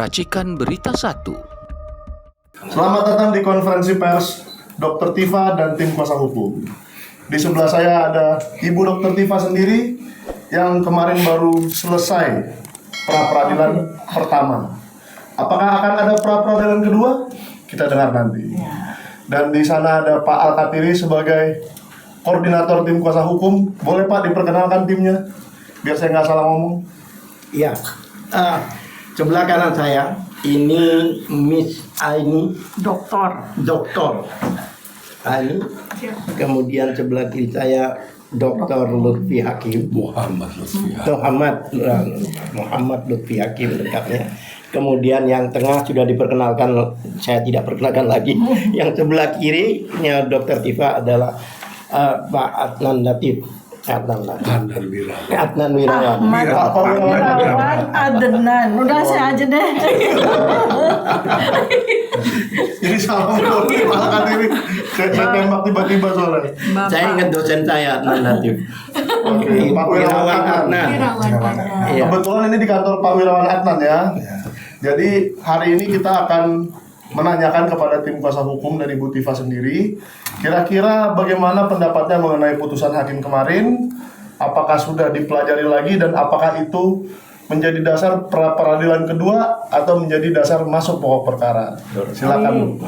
Racikan Berita 1. Selamat datang di konferensi pers Dr. Tifa dan tim kuasa hukum. Di sebelah saya ada Ibu Dr. Tifa sendiri yang kemarin baru selesai pra-peradilan pertama. Apakah akan ada pra-peradilan kedua? Kita dengar nanti. Dan di sana ada Pak Alkatiri sebagai koordinator tim kuasa hukum. Boleh Pak diperkenalkan timnya? Biar saya nggak salah ngomong. Iya, sebelah kanan saya ini Miss Aini, doktor Aini. Kemudian sebelah kiri saya Dr. Lutfi Hakim, Muhammad Lutfi Hakim lengkapnya. Kemudian yang tengah sudah diperkenalkan, saya tidak perkenalkan lagi. Yang sebelah kirinya Dr. Tifa adalah Pak Adnan Latif. Adnan Wirawan. Wirawan Adnan. Udah saya aja deh. Jadi salah ngomong Pak Alkatiri. Saya tembak tiba-tiba soalnya. Saya ingat dosen saya Adnan Latif. Oke, Pak Wirawan Adnan. Iya. Kebetulan ini di kantor Pak Wirawan Adnan ya. Jadi hari ini kita akan menanyakan kepada tim kuasa hukum dan Ibu Tifa sendiri, kira-kira bagaimana pendapatnya mengenai putusan hakim kemarin, apakah sudah dipelajari lagi dan apakah itu menjadi dasar pra-peradilan kedua atau menjadi dasar masuk pokok perkara. Silakan.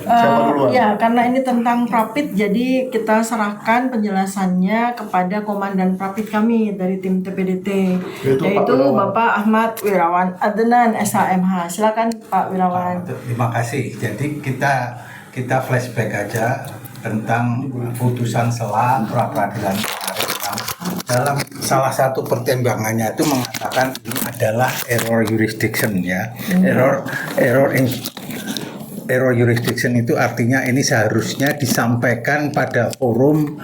Siapa duluan? Ya, karena ini tentang Prapit, jadi kita serahkan penjelasannya kepada Komandan Prapit kami dari tim TPDT, yaitu Bapak Ahmad Wirawan Adnan SHMH. Silakan Pak Wirawan. Terima kasih. Jadi kita flashback aja tentang putusan sela pra peradilan kemarin. Dalam salah satu pertimbangannya itu mengatakan ini adalah error jurisdiction ya. Error jurisdiction itu artinya ini seharusnya disampaikan pada forum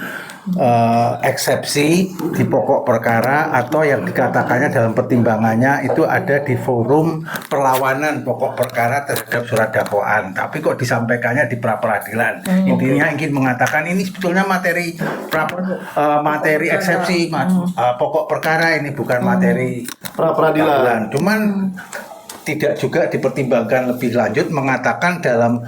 eksepsi di pokok perkara, atau yang dikatakannya dalam pertimbangannya itu ada di forum perlawanan pokok perkara terhadap surat dakwaan, tapi kok disampaikannya di pra peradilan. Intinya ingin mengatakan ini sebetulnya materi eksepsi pokok perkara, ini bukan materi pra peradilan. Cuman tidak juga dipertimbangkan lebih lanjut, mengatakan dalam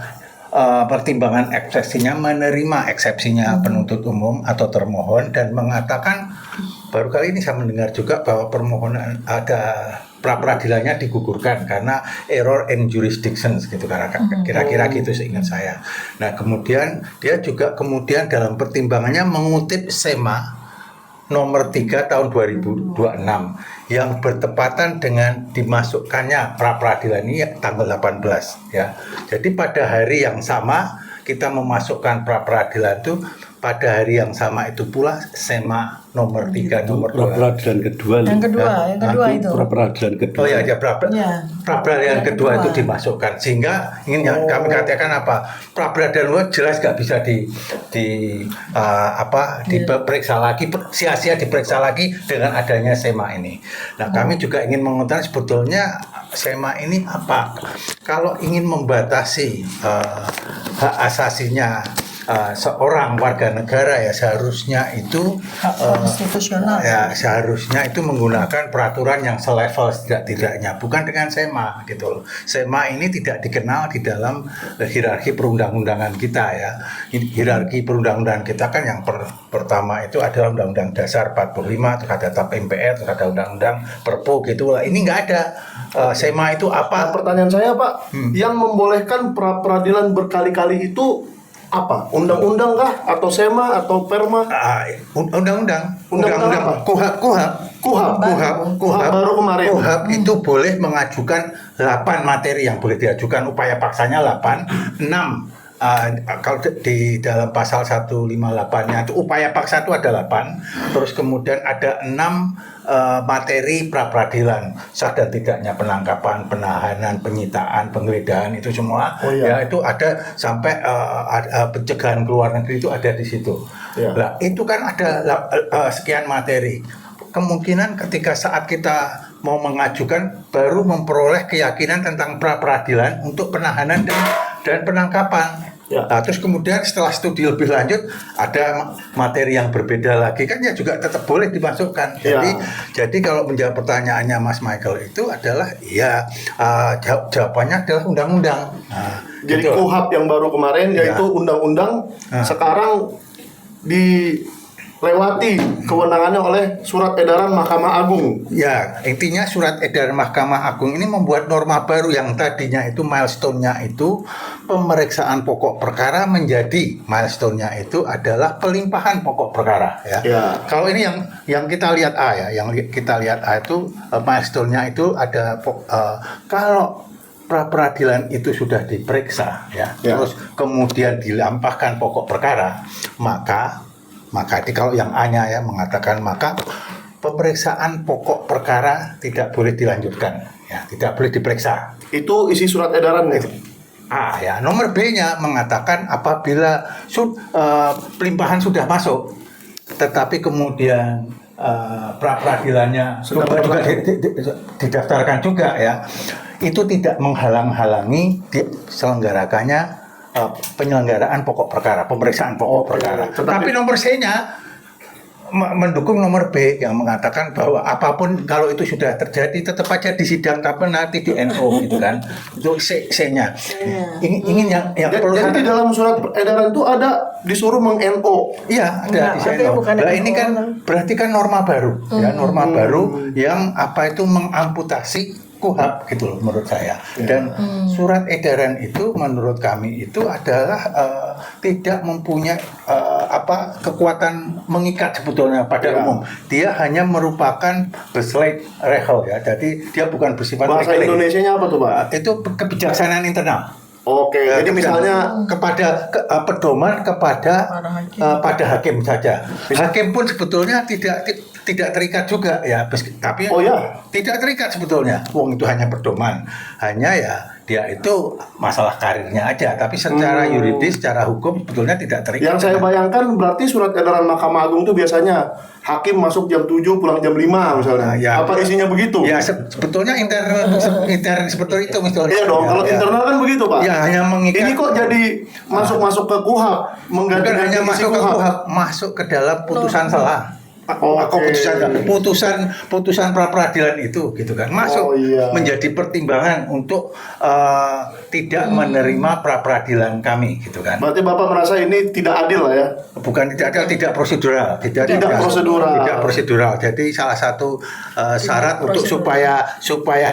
pertimbangan eksepsinya menerima eksepsinya penuntut umum atau termohon, dan mengatakan baru kali ini saya mendengar juga bahwa permohonan ada pra peradilannya digugurkan karena error in jurisdiction gitu, karena kira-kira gitu seingat saya. Nah kemudian dia juga dalam pertimbangannya mengutip SEMA nomor 3 tahun 2026 yang bertepatan dengan dimasukkannya pra peradilan ini tanggal 18 ya. Jadi pada hari yang sama kita memasukkan pra peradilan itu, pada hari yang sama itu pula SEMA nomor 3 nomor 2. Pra peradilan kedua. Yang kedua itu. Pra peradilan kedua. Oh ya, pra peradilan kedua itu dimasukkan, sehingga ingin kami katakan apa? Pra peradilan jelas nggak bisa diperiksa lagi, sia-sia diperiksa lagi dengan adanya SEMA ini. Nah, kami juga ingin mengetahui sebetulnya SEMA ini apa? Kalau ingin membatasi hak asasinya seorang warga negara, ya seharusnya itu konstitusional. Ya seharusnya itu menggunakan peraturan yang selevel setidak-tidaknya, bukan dengan SEMA gitu loh. SEMA ini tidak dikenal di dalam hierarki perundang-undangan kita ya. Hierarki perundang-undangan kita kan yang pertama itu adalah Undang-Undang Dasar 45, terus ada TAP MPR, terus ada Undang-Undang Perpu gitu lah. Ini nggak ada. SEMA itu apa? Nah, pertanyaan saya Pak, yang membolehkan pra peradilan berkali-kali itu apa? Undang-undang kah? Atau SEMA? Atau PERMA? Undang-undang apa? KUHAP baru kemarin. KUHAP itu boleh mengajukan 8 materi yang boleh diajukan, upaya paksanya 8, 6 kalau di dalam pasal 158-nya itu upaya paksa itu ada 8, terus kemudian ada 6 materi pra peradilan, sah dan tidaknya penangkapan, penahanan, penyitaan, penggeledahan, itu semua ya itu ada, sampai pencegahan ke luar negeri itu ada di situ. Nah, itu kan ada sekian materi. Kemungkinan ketika saat kita mau mengajukan baru memperoleh keyakinan tentang pra peradilan untuk penahanan dan penangkapan. Ya. Nah, terus kemudian setelah studi lebih lanjut ada materi yang berbeda lagi kan ya juga tetap boleh dimasukkan. Jadi kalau menjawab pertanyaannya Mas Michael itu adalah ya jawabannya adalah undang-undang. Nah, Jadi gitu. KUHP yang baru kemarin yaitu undang-undang sekarang dilewati kewenangannya oleh surat edaran Mahkamah Agung. Ya, intinya surat edaran Mahkamah Agung ini membuat norma baru yang tadinya itu milestone-nya itu pemeriksaan pokok perkara menjadi milestone-nya itu adalah pelimpahan pokok perkara ya. Ya. Kalau ini yang kita lihat A ya, yang kita lihat A itu milestone-nya itu ada kalau pra peradilan itu sudah diperiksa ya, terus kemudian dilampahkan pokok perkara, maka kalau yang A-nya ya mengatakan maka pemeriksaan pokok perkara tidak boleh dilanjutkan ya, tidak boleh diperiksa. Itu isi surat edaran nih. A ya, nomor B-nya mengatakan apabila pelimpahan sudah masuk tetapi kemudian pra peradilannya juga didaftarkan juga ya, itu tidak menghalang-halangi diselenggarakannya penyelenggaraan pokok perkara, pemeriksaan pokok perkara. Tapi nomor C-nya mendukung nomor B yang mengatakan bahwa apapun kalau itu sudah terjadi tetap aja di sidang tapi nanti di NO gitu kan. Itu C-nya. Ingin yang perlu Jadi di dalam surat edaran itu ada disuruh meng-NO. Iya, ada di NO. Nah, ini kan berarti kan norma baru ya, norma baru yang apa itu mengamputasi KUHP gitu loh menurut saya. Dan surat edaran itu menurut kami itu adalah tidak mempunyai kekuatan mengikat sebetulnya pada umum. Dia hanya merupakan Besleit-Regel ya. Jadi dia bukan bersifat Bahasa Indonesianya apa tuh, Pak? itu kebijaksanaan internal. Oke, jadi misalnya kepada pedoman kepada pada hakim saja. Hakim pun sebetulnya tidak terikat juga ya, tapi tidak terikat sebetulnya. Wong itu hanya pedoman, hanya ya dia itu masalah karirnya aja. Tapi secara yuridis, secara hukum sebetulnya tidak terikat. yang saya bayangkan berarti surat edaran Mahkamah Agung itu biasanya hakim masuk jam 7 pulang jam 5 misalnya. Ya, apa isinya begitu? Ya sebetulnya intern seperti itu misalnya. Iya dong, kalau internal kan begitu, Pak. Ya hanya mengikat. Ini kok jadi masuk ke KUHP, mengganti Bukan hanya masuk ke KUHP, masuk ke dalam putusan selah. Putusan pra peradilan itu gitu kan masuk menjadi pertimbangan untuk tidak menerima pra peradilan kami gitu kan. Berarti Bapak merasa ini tidak adil lah ya? Bukan tidak adil, tidak prosedural, tidak prosedural. Jadi salah satu syarat untuk supaya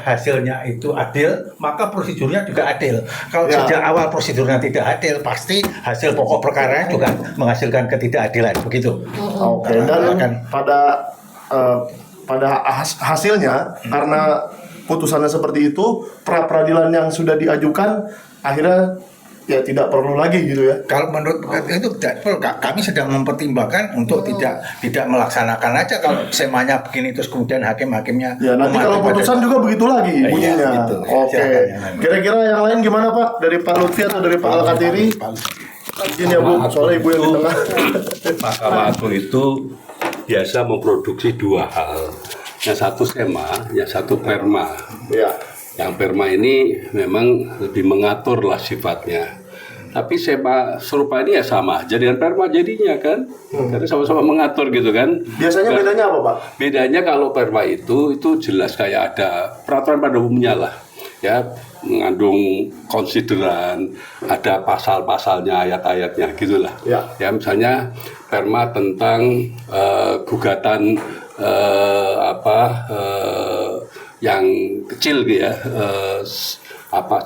hasilnya itu adil, maka prosedurnya juga adil. Kalau sejak awal prosedurnya tidak adil, pasti hasil pokok perkara juga menghasilkan ketidakadilan begitu. Oke, dan pada hasilnya karena putusannya seperti itu, pra peradilan yang sudah diajukan akhirnya ya tidak perlu lagi gitu ya. Kalau menurut itu tidak perlu. Kami sedang mempertimbangkan untuk tidak melaksanakan aja kalau semanya begini terus kemudian hakimnya. Ya nanti kalau putusan juga begitu lagi bunyinya. Gitu. Oke. Kira-kira yang lain gimana Pak? Dari Pak Lutfi atau dari Pak Al-Katiri? Izin ya Bu, soalnya Ibu yang di tengah. Mahkamah Agung itu biasa memproduksi dua hal. Yang satu SEMA, yang satu PERMA. Ya. Yang PERMA ini memang lebih mengatur lah sifatnya. Tapi SEMA serupa ini ya sama aja dengan PERMA jadinya kan. Karena sama-sama mengatur gitu kan. Biasanya bedanya apa Pak? Bedanya kalau PERMA itu jelas kayak ada peraturan pada umumnya lah. Ya, mengandung konsideran, ada pasal-pasalnya, ayat-ayatnya gitulah. Ya misalnya PERMA tentang gugatan yang kecil gitu ya,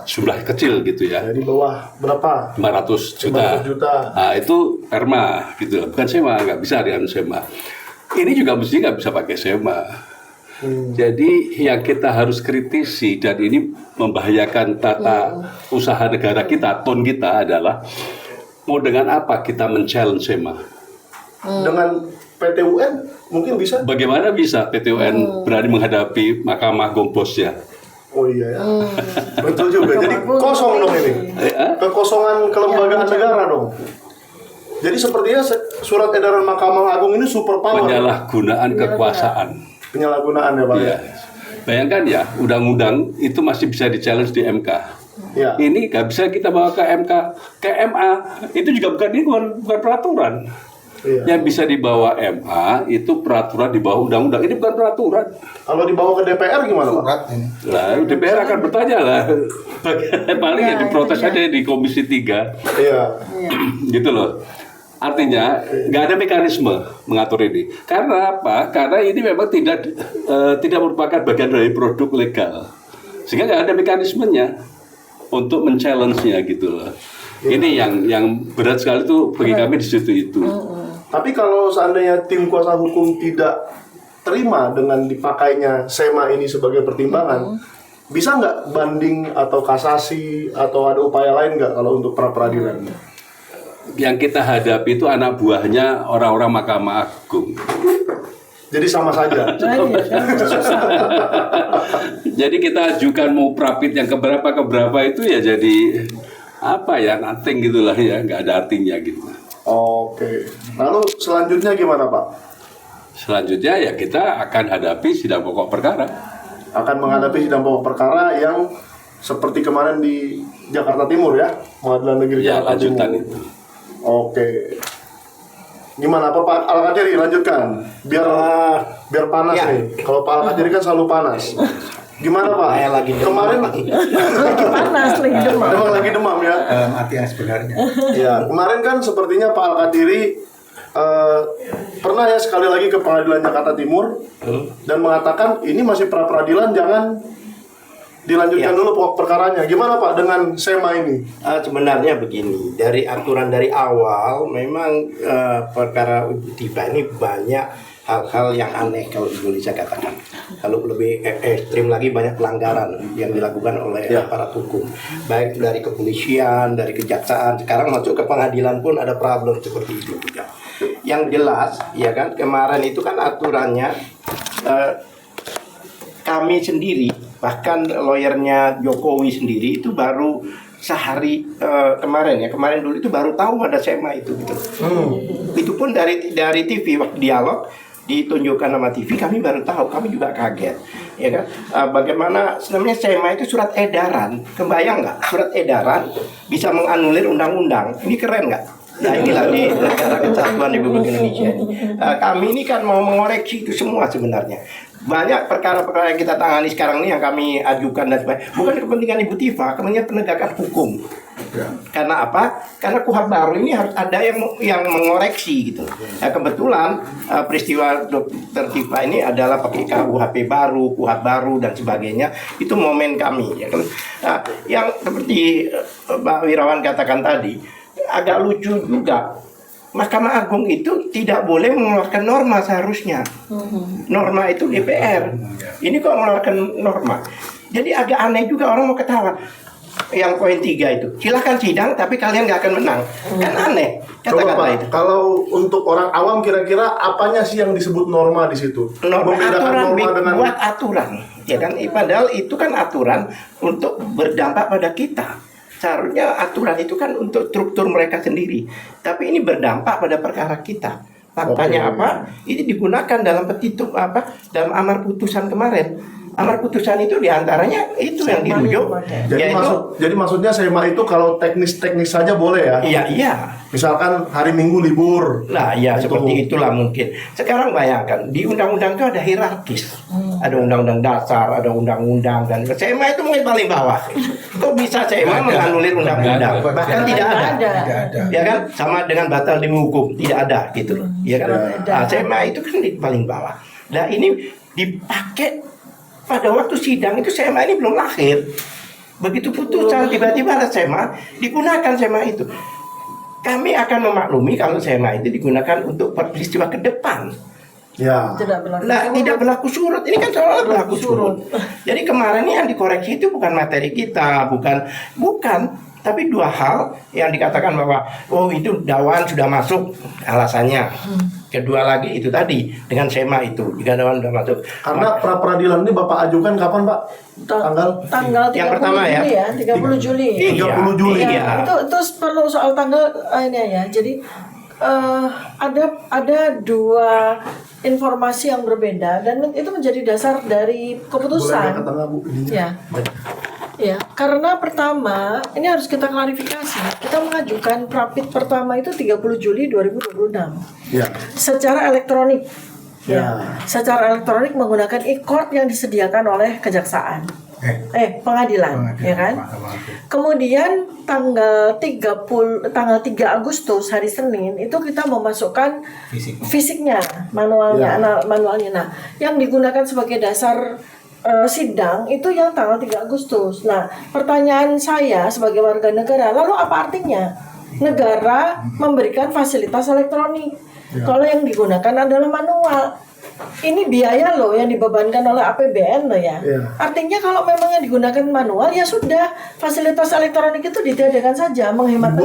jumlah kecil gitu ya. Di bawah berapa? 500 juta. Nah, itu PERMA gitu, bukan SEMA, nggak bisa dengan SEMA. Ini juga mesti nggak bisa pakai SEMA. Jadi yang kita harus kritisi dan ini membahayakan tata usaha negara kita, tone kita adalah mau dengan apa kita men-challenge SEMA? Dengan PT UN mungkin bisa? Bagaimana bisa PT UN berani menghadapi Mahkamah Agung bosnya? Oh iya ya. Betul juga. Jadi kosong dong ini. Kekosongan kelembagaan negara dong. Jadi sepertinya surat edaran Mahkamah Agung ini super power. Penyalahgunaan kekuasaan. Penyalahgunaan ya Pak. Iya. Bayangkan ya, undang-undang itu masih bisa di-challenge di MK. Ya. Ini nggak bisa kita bawa ke MK, ke MA. Itu juga bukan peraturan. Iya. Yang bisa dibawa MA itu peraturan di bawah undang-undang. Ini bukan peraturan. Kalau dibawa ke DPR gimana Pak? Surat ini. Lah, DPR akan bertanya lah. Paling ya diprotes aja di Komisi 3. Iya. Gitu loh. Artinya nggak ada mekanisme mengatur ini. Karena apa? Karena ini memang tidak merupakan bagian dari produk legal. Sehingga nggak ada mekanismenya untuk men-challenge-nya gitu loh. Ini yang berat sekali tuh bagi kami di situ itu. Tapi kalau seandainya tim kuasa hukum tidak terima dengan dipakainya SEMA ini sebagai pertimbangan, bisa nggak banding atau kasasi atau ada upaya lain nggak kalau untuk pra peradilan? Yang kita hadapi itu anak buahnya orang-orang Mahkamah Agung. Jadi sama saja. Jadi kita ajukan mau prapit yang keberapa itu ya jadi apa ya, nothing gitulah ya, nggak ada artinya gitu. Oke. Lalu selanjutnya gimana Pak? Selanjutnya ya kita akan hadapi sidang pokok perkara. Akan menghadapi sidang pokok perkara yang seperti kemarin di Jakarta Timur ya, Pengadilan Negeri Ya, Jakarta lanjutan Timur. itu. Oke. Gimana Pak Al-Qadiri, lanjutkan biar panas Ya. nih. Kalau Pak Al-Qadiri kan selalu panas. Gimana Pak? Saya lagi demam. Kemarin Panas lagi demam. memang lagi demam ya. Dalam arti yang sebenarnya. Ya, kemarin kan sepertinya Pak Al-Qadiri pernah ya sekali lagi ke Pengadilan Jakarta Timur dan mengatakan ini masih pra peradilan, jangan dilanjutkan dulu pokok perkaranya. Gimana Pak dengan SEMA ini? Sebenarnya begini, dari aturan dari awal memang perkara Ibu Tifa ini banyak hal-hal yang aneh kalau boleh saya katakan. Kalau lebih ekstrim lagi banyak pelanggaran yang dilakukan oleh aparat hukum, baik dari kepolisian, dari kejaksaan, sekarang masuk ke pengadilan pun ada problem seperti itu juga. Yang jelas, ya kan, kemarin itu kan aturannya kami sendiri, bahkan lawyernya Jokowi sendiri itu baru sehari kemarin dulu itu baru tahu ada SEMA itu gitu. Itu pun dari TV waktu dialog ditunjukkan sama TV, kami baru tahu, kami juga kaget, ya kan? Bagaimana sebenarnya SEMA itu surat edaran, kebayang nggak? Surat edaran bisa menganulir undang-undang, ini keren nggak? Nah inilah di negara kesatuan Republik Indonesia ini. Kami ini kan mau mengoreksi itu semua sebenarnya. Banyak perkara-perkara yang kita tangani sekarang ini yang kami ajukan dan sebagainya, bukan kepentingan Ibu Tifa, kepentingan penegakan hukum. Karena apa? Karena KUHP baru ini harus ada yang mengoreksi gitu. Nah, kebetulan peristiwa Dr. Tifa ini adalah pakai KUHP baru, KUHP baru dan sebagainya. Itu momen kami, ya kan. Nah, yang seperti Pak Wirawan katakan tadi, agak lucu juga. Mahkamah Agung itu tidak boleh mengeluarkan norma seharusnya. Norma itu DPR. Ini kok mengeluarkan norma. Jadi agak aneh juga, orang mau ketawa. Yang poin 3 itu, silakan sidang tapi kalian nggak akan menang. Kan aneh Coba kata-kata Pak, itu. kalau untuk orang awam kira-kira apanya sih yang disebut norma di situ? Norma Membedakan aturan, norma dengan buat aturan, ya kan? Padahal itu kan aturan untuk berdampak pada kita. Seharusnya aturan itu kan untuk struktur mereka sendiri, tapi ini berdampak pada perkara kita. Faktanya apa? Ini digunakan dalam petitum dalam amar putusan kemarin. Amar putusan itu diantaranya itu yang dirujuk. Jadi maksudnya SEMA itu kalau teknis-teknis saja boleh ya? Iya. Misalkan hari Minggu libur. Nah, ya Itu. seperti itulah mungkin. Sekarang bayangkan di undang-undang itu ada hierarkis. Ada undang-undang dasar, ada undang-undang dan SEMA itu mulai paling bawah. Kok bisa SEMA menganulir undang-undang? Bahkan tidak ada. Ya kan? Sama dengan batal demi hukum, tidak ada gitu loh. Ya kan? Nah, SEMA itu kan di paling bawah. Nah, ini dipakai pada waktu sidang itu SEMA ini belum lahir. Begitu putusan tiba-tiba ada SEMA, digunakan SEMA itu. Kami akan memaklumi kalau SEMA itu digunakan untuk peristiwa ke depan. Ya. Tidak berlaku surut. Ini kan soalnya berlaku surut. Jadi kemarin ini yang dikoreksi itu bukan materi kita, bukan, tapi dua hal yang dikatakan bahwa itu dakwaan sudah masuk alasannya. Kedua lagi itu tadi dengan SEMA itu jika dakwaan sudah masuk. Karena pra peradilan ini Bapak ajukan kapan Pak? Tanggal 30 yang pertama Juli ya, 30 Juli. 30 Juli. Iya. Itu perlu soal tanggal ini ya. Jadi ada dua informasi yang berbeda dan itu menjadi dasar dari keputusan. Boleh ke tengah Bu? Ya. Ya, karena pertama, ini harus kita klarifikasi. Kita mengajukan Prapit pertama itu 30 Juli 2026. Ya. Secara elektronik. Ya. Secara elektronik menggunakan e-court yang disediakan oleh kejaksaan. Pengadilan, ya kan? Kemudian tanggal 3 Agustus hari Senin itu kita memasukkan fisiknya, manualnya. Nah, yang digunakan sebagai dasar sidang itu yang tanggal 3 Agustus. Nah, pertanyaan saya sebagai warga negara, lalu apa artinya negara memberikan fasilitas elektronik kalau yang digunakan adalah manual? Ini biaya loh yang dibebankan oleh APBN loh ya. Artinya kalau memang yang digunakan manual ya sudah, fasilitas elektronik itu ditiadakan saja, menghemat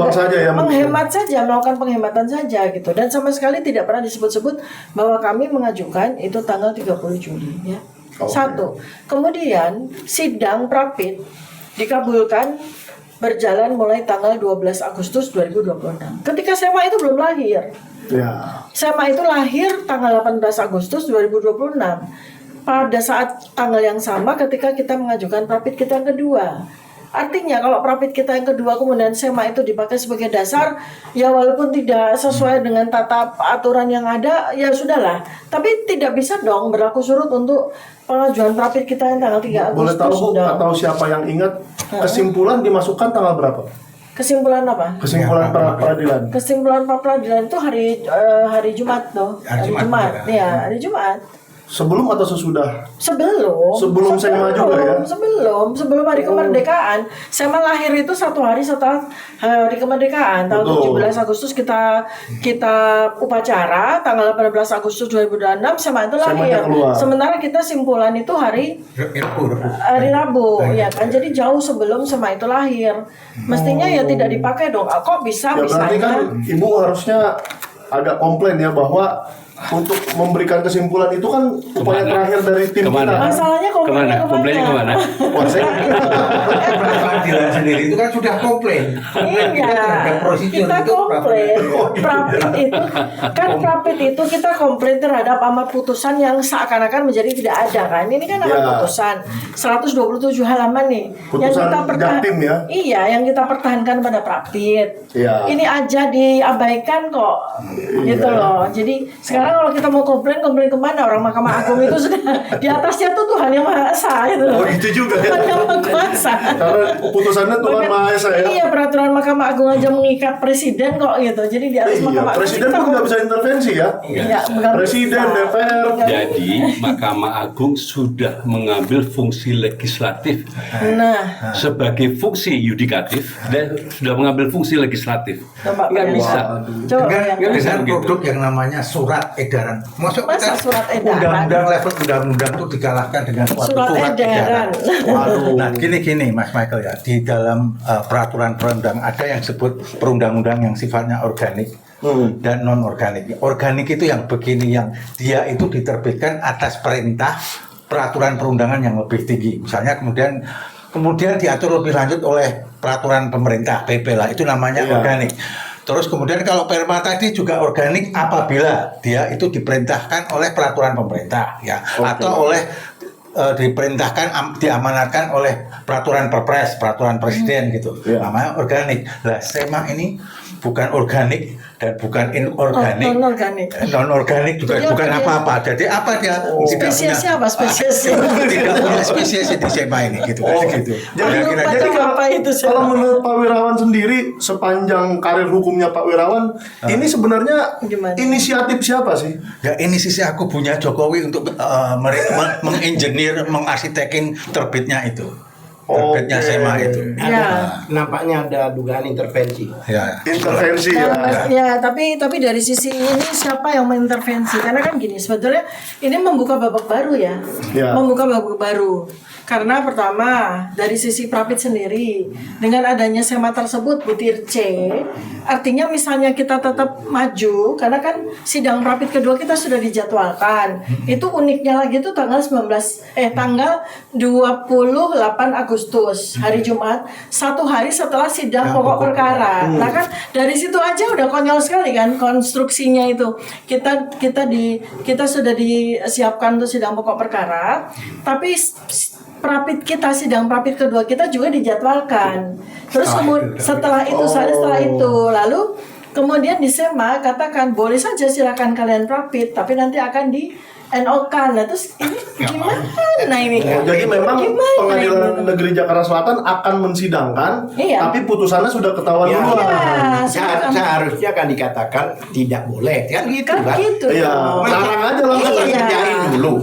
saja, melakukan penghematan saja gitu. Dan sama sekali tidak pernah disebut-sebut bahwa kami mengajukan itu tanggal 30 Juli ya. Satu. Kemudian sidang Prapit dikabulkan berjalan mulai tanggal 12 Agustus 2026. Ketika SEMA itu belum lahir. SEMA itu lahir tanggal 18 Agustus 2026. Pada saat tanggal yang sama ketika kita mengajukan Prapit kita yang kedua. Artinya kalau Prapit kita yang kedua kemudian SEMA itu dipakai sebagai dasar, ya walaupun tidak sesuai dengan tata aturan yang ada, ya sudahlah. Tapi tidak bisa dong berlaku surut untuk pengajuan Prapit kita yang tanggal 3 Agustus. Boleh tahu atau siapa yang ingat kesimpulan dimasukkan tanggal berapa? Kesimpulan apa? Kesimpulan peradilan. Kesimpulan peradilan itu hari Jumat tuh. Hari Jumat. Ya, hari Jumat. Sebelum atau sesudah? Sebelum SEMA juga ya? Sebelum hari kemerdekaan. SEMA lahir itu 1 hari setelah hari kemerdekaan. Tanggal 17 Agustus kita upacara, tanggal 18 Agustus 2026 SEMA itu lahir. Sementara kita simpulan itu hari Rabu, ya kan? Jadi jauh sebelum SEMA itu lahir. Mestinya ya tidak dipakai dong. Kok bisa berarti kan Ibu harusnya agak komplain ya bahwa untuk memberikan kesimpulan itu kan upaya terakhir dari tim kita. Masalahnya komplainnya kemana? Peradilan sendiri itu kan sudah komplain. Iya, kita komplain. Prapit itu kita komplain terhadap amar putusan yang seakan-akan menjadi tidak ada kan. Ini kan amar putusan 127 halaman nih. Putusan Jaktim ya? Iya, yang kita pertahankan pada Prapit. Ini aja diabaikan kok. Gitu loh. Jadi sekarang kalau kita mau komplain kemana? Orang Mahkamah Agung itu sudah di atasnya tuh Tuhan Yang Maha Esa gitu loh. Oh itu juga ya. Tuhan Yang Maha Kuasa. Karena putusannya Tuhan Maha Esa ya. Iya, peraturan Mahkamah Agung aja mengikat presiden kok gitu. Jadi di atas Mahkamah Agung presiden pun nggak bisa intervensi ya. Iya, presiden, DPR. Jadi Mahkamah Agung sudah mengambil fungsi legislatif sebagai fungsi yudikatif dan sudah mengambil fungsi legislatif. Nggak bisa. Dengan produk yang namanya surat edaran. Masa surat edaran? Undang-undang level undang-undang itu dikalahkan dengan surat edaran. Nah, gini Mas Michael ya, di dalam peraturan perundang ada yang disebut perundang-undang yang sifatnya organik dan non organik. Organik itu yang begini, yang dia itu diterbitkan atas perintah peraturan perundangan yang lebih tinggi. Misalnya kemudian diatur lebih lanjut oleh peraturan pemerintah PP lah, itu namanya organik. Terus kemudian kalau perma tadi juga organik apabila dia itu diperintahkan oleh peraturan pemerintah ya, atau oleh diperintahkan, diamanatkan oleh peraturan perpres, peraturan presiden gitu. Namanya organik. Lah SEMA ini bukan organik dan bukan inorganik. Non-organik juga bukan apa-apa. Jadi apa dia? Spesiesnya apa spesiesnya? Tidak punya spesies di SEMA ini gitu. Gitu. Jadi kalau menurut Pak Wirawan sendiri sepanjang karir hukumnya Pak Wirawan, ini sebenarnya inisiatif siapa sih? Ya inisiasi aku punya Jokowi untuk mengengineer, mengarsitekin terbitnya itu. Terbitnya SEMA itu. Nampaknya ada dugaan intervensi. Intervensi ya. Ya, tapi dari sisi ini siapa yang mengintervensi? Karena kan gini, sebetulnya ini membuka babak baru ya. Membuka babak baru. Karena pertama dari sisi Prapit sendiri dengan adanya SEMA tersebut butir C, artinya misalnya kita tetap maju karena kan sidang Prapit kedua kita sudah dijadwalkan. Itu uniknya lagi itu tanggal 28 Agustus hari Jumat, 1 hari setelah sidang pokok perkara. Nah kan dari situ aja udah konyol sekali kan konstruksinya itu. Kita sudah disiapkan untuk sidang pokok perkara, tapi Prapit kita, sidang prapit kedua kita juga dijadwalkan. Terus setelah itu lalu kemudian di SEMA katakan boleh saja silakan kalian prapit, tapi nanti akan di NO-kan. Nah, terus ini gimana ini? Jadi memang Gimana Pengadilan ini? Negeri Jakarta Selatan akan mensidangkan, Iya. tapi putusannya sudah ketahuan Ya, duluan. seharusnya kan dikatakan tidak boleh kan gitu Kan kan. gitu. Iya, dong. larang aja Itu langsung. kan Iya. kerjain dulu.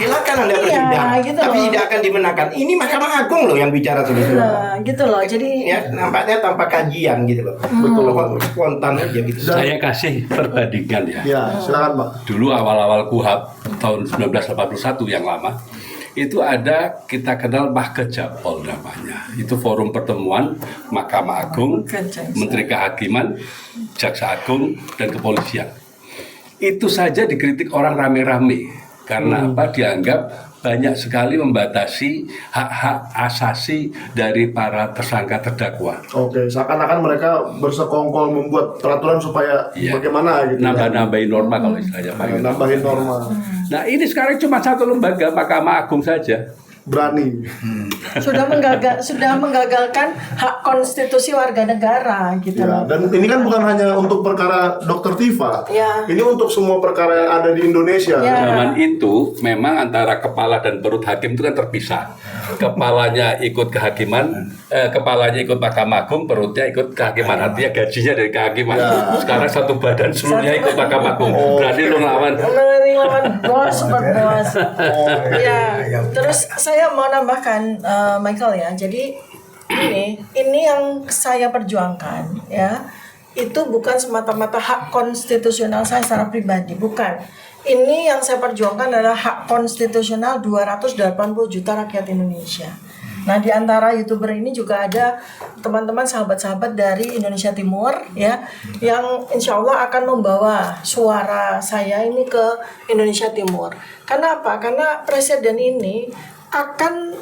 Silakan Anda Iya, bersidang, gitu tapi loh. tidak akan dimenangkan. Ini Mahkamah Agung loh yang bicara seperti itu. Nah, gitu loh. Jadi Ya, nampaknya tanpa kajian gitu loh. Betul loh, spontan aja gitu. Saya kasih perbandingan ya. Ya, silakan Pak. Dulu awal-awal KUHAP tahun 1981 yang lama, itu ada kita kenal Mahkejapol namanya. Itu forum pertemuan Mahkamah Agung, Menteri Kehakiman, Jaksa Agung, dan Kepolisian. Itu saja dikritik orang rame-rame. Karena apa? Dianggap banyak sekali membatasi hak-hak asasi dari para tersangka terdakwa. Oke, seakan-akan mereka bersekongkol membuat peraturan supaya Iya. bagaimana gitu. Nambah-nambahin norma kalau istilahnya Pak. Nambahin norma. Nah ini sekarang cuma satu lembaga Mahkamah Agung saja. Berani. sudah menggagalkan hak konstitusi warga negara gitu Ya, loh. dan ini kan bukan hanya untuk perkara Dr. Tifa. Ya. Ini untuk semua perkara yang ada di Indonesia. Ya. Zaman itu memang antara kepala dan perut hakim itu kan terpisah. Kepalanya ikut kehakiman, kepalanya ikut Mahkamah Agung, perutnya ikut kehakiman. Artinya gajinya dari kehakiman. Sekarang satu badan seluruhnya ikut Mahkamah Agung. Berani lu ngelawan. Lawan bos, bos. Ya, terus saya mau nambahkan Michael ya. Jadi ini yang saya perjuangkan ya. Itu bukan semata-mata hak konstitusional saya secara pribadi, bukan. Ini yang saya perjuangkan adalah hak konstitusional 280 juta rakyat Indonesia. Nah, di antara YouTuber ini juga ada teman-teman sahabat-sahabat dari Indonesia Timur ya, yang insya Allah akan membawa suara saya ini ke Indonesia Timur. Kenapa? Karena presiden ini akan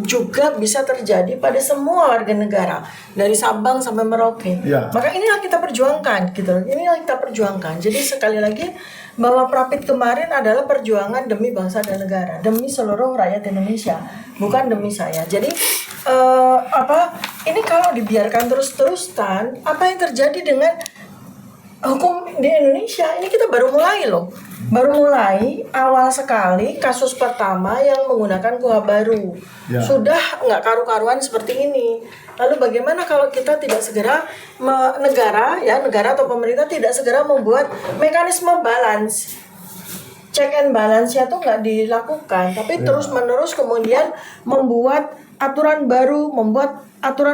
juga bisa terjadi pada semua warga negara dari Sabang sampai Merauke. Ya. Maka inilah kita perjuangkan gitu. Inilah kita perjuangkan. Jadi sekali lagi bahwa Prapit kemarin adalah perjuangan demi bangsa dan negara, demi seluruh rakyat Indonesia, bukan demi saya. Jadi ini kalau dibiarkan terus-terusan, apa yang terjadi dengan hukum di Indonesia? Ini kita baru mulai loh. Baru mulai awal sekali kasus pertama yang menggunakan KUHP baru. Ya. Sudah nggak karu-karuan seperti ini. Lalu bagaimana kalau kita tidak segera negara atau pemerintah tidak segera membuat mekanisme balance, check and balance-nya tuh nggak dilakukan, tapi terus-menerus kemudian membuat aturan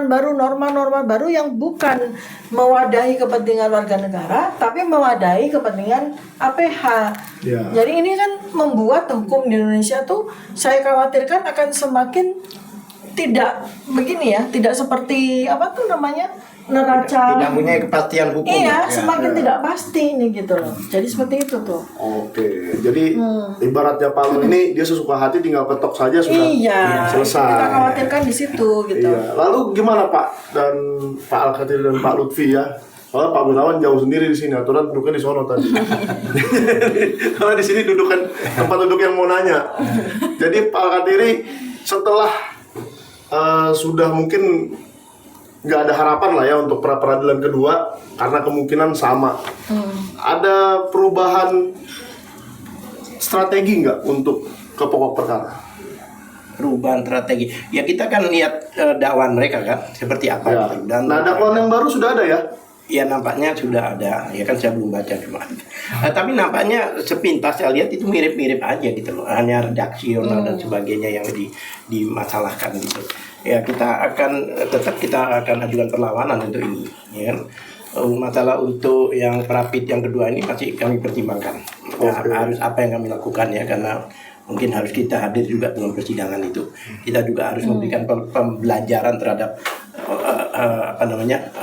baru, norma-norma baru yang bukan mewadahi kepentingan warga negara, tapi mewadahi kepentingan APH. Ya. Jadi ini kan membuat hukum di Indonesia tuh saya khawatirkan akan semakin tidak begini ya, tidak seperti apa tuh namanya neraca. Tidak punya kepastian hukum. Iya, Ya. semakin tidak pasti ini gitu loh. Jadi seperti itu tuh. Oke, jadi ibaratnya Pak Lu ini dia sesuka hati tinggal ketok saja sudah Iya, selesai. kita khawatirkan di situ gitu. Iya. Lalu gimana Pak dan Pak Al-Katir dan Pak Lutfi ya? Soalnya Pak Gunawan jauh sendiri di sini, aturan duduknya di sono tadi. Karena di sini dudukan tempat duduk yang mau nanya. Jadi Pak Al-Katiri setelah sudah mungkin nggak ada harapan lah ya untuk pra-peradilan kedua karena kemungkinan sama. Ada perubahan strategi nggak untuk ke pokok perkara? Perubahan strategi. Ya kita kan lihat dakwaan mereka kan seperti apa. Ya. Gitu. Dan Nah, dakwaan yang baru sudah ada ya? ya nampaknya sudah ada. Ya kan saya belum baca cuma. Tapi nampaknya sepintas saya lihat itu mirip-mirip aja gitu loh. Hanya redaksional dan sebagainya yang dimasalahkan gitu. Ya kita akan ajukan perlawanan untuk ini. Ya kan? Masalah untuk yang Prapit yang kedua ini masih kami pertimbangkan. Ya, harus apa yang kami lakukan ya karena mungkin harus kita hadir juga dalam persidangan itu. Kita juga harus memberikan pembelajaran terhadap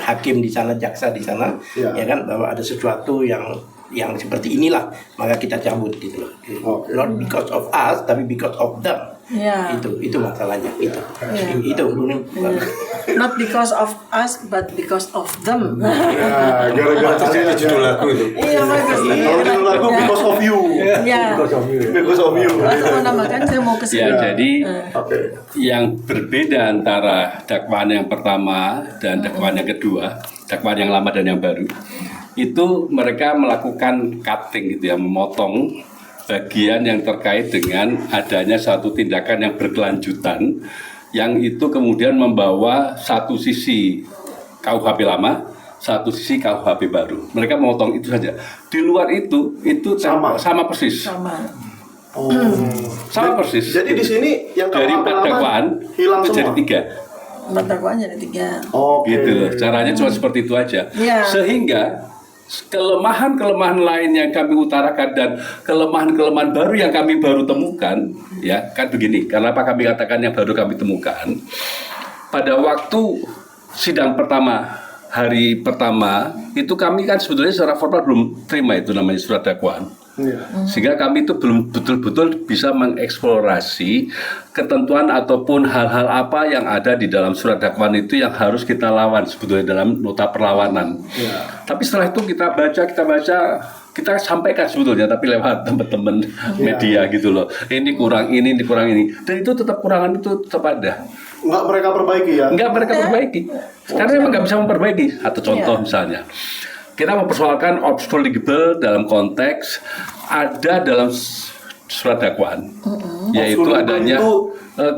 hakim di sana, jaksa di sana, ya kan bahwa ada sesuatu yang seperti inilah maka kita cabut gitu loh. Not because of us tapi because of them. Ya. Itu masalahnya itu. Not because of us but because of them. Ya, gara-gara kalian judul lagu itu. Iya bagus. Kalau judul lagu because of you. Ya. Because of you. Untuk menambahkan saya mau ke Ya, sini. jadi Oke. yang berbeda antara dakwaan yang pertama dan dakwaan yang kedua, dakwaan yang lama dan yang baru, itu mereka melakukan cutting gitu ya, memotong bagian yang terkait dengan adanya satu tindakan yang berkelanjutan, yang itu kemudian membawa satu sisi KUHP lama, satu sisi KUHP baru. Mereka memotong itu saja. Di luar itu sama persis. Sama persis. Jadi di sini yang dari KUHP 4 lama dakwaan hilang itu jadi semua. 3. Dakwaan jadi 3. Oke. Gitu loh. Caranya cuma seperti itu aja. Iya. Sehingga kelemahan-kelemahan lain yang kami utarakan dan kelemahan-kelemahan baru yang kami baru temukan, ya kan begini. Kenapa kami katakan yang baru kami temukan? Pada waktu sidang pertama, hari pertama, itu kami kan sebetulnya secara formal belum terima itu namanya surat dakwaan. Iya. Sehingga kami itu belum betul-betul bisa mengeksplorasi ketentuan ataupun hal-hal apa yang ada di dalam surat dakwaan itu yang harus kita lawan sebetulnya dalam nota perlawanan. Tapi setelah itu kita baca, kita sampaikan sebetulnya tapi lewat teman-teman media gitu loh. Ini kurang ini kurang ini. Dan itu tetap kurangan itu tetap ada. Nggak mereka perbaiki ya? Enggak mereka perbaiki. Karena memang nggak bisa memperbaiki. Satu contoh misalnya. Kita mempersoalkan obstacle dalam konteks ada dalam surat dakwaan, yaitu adanya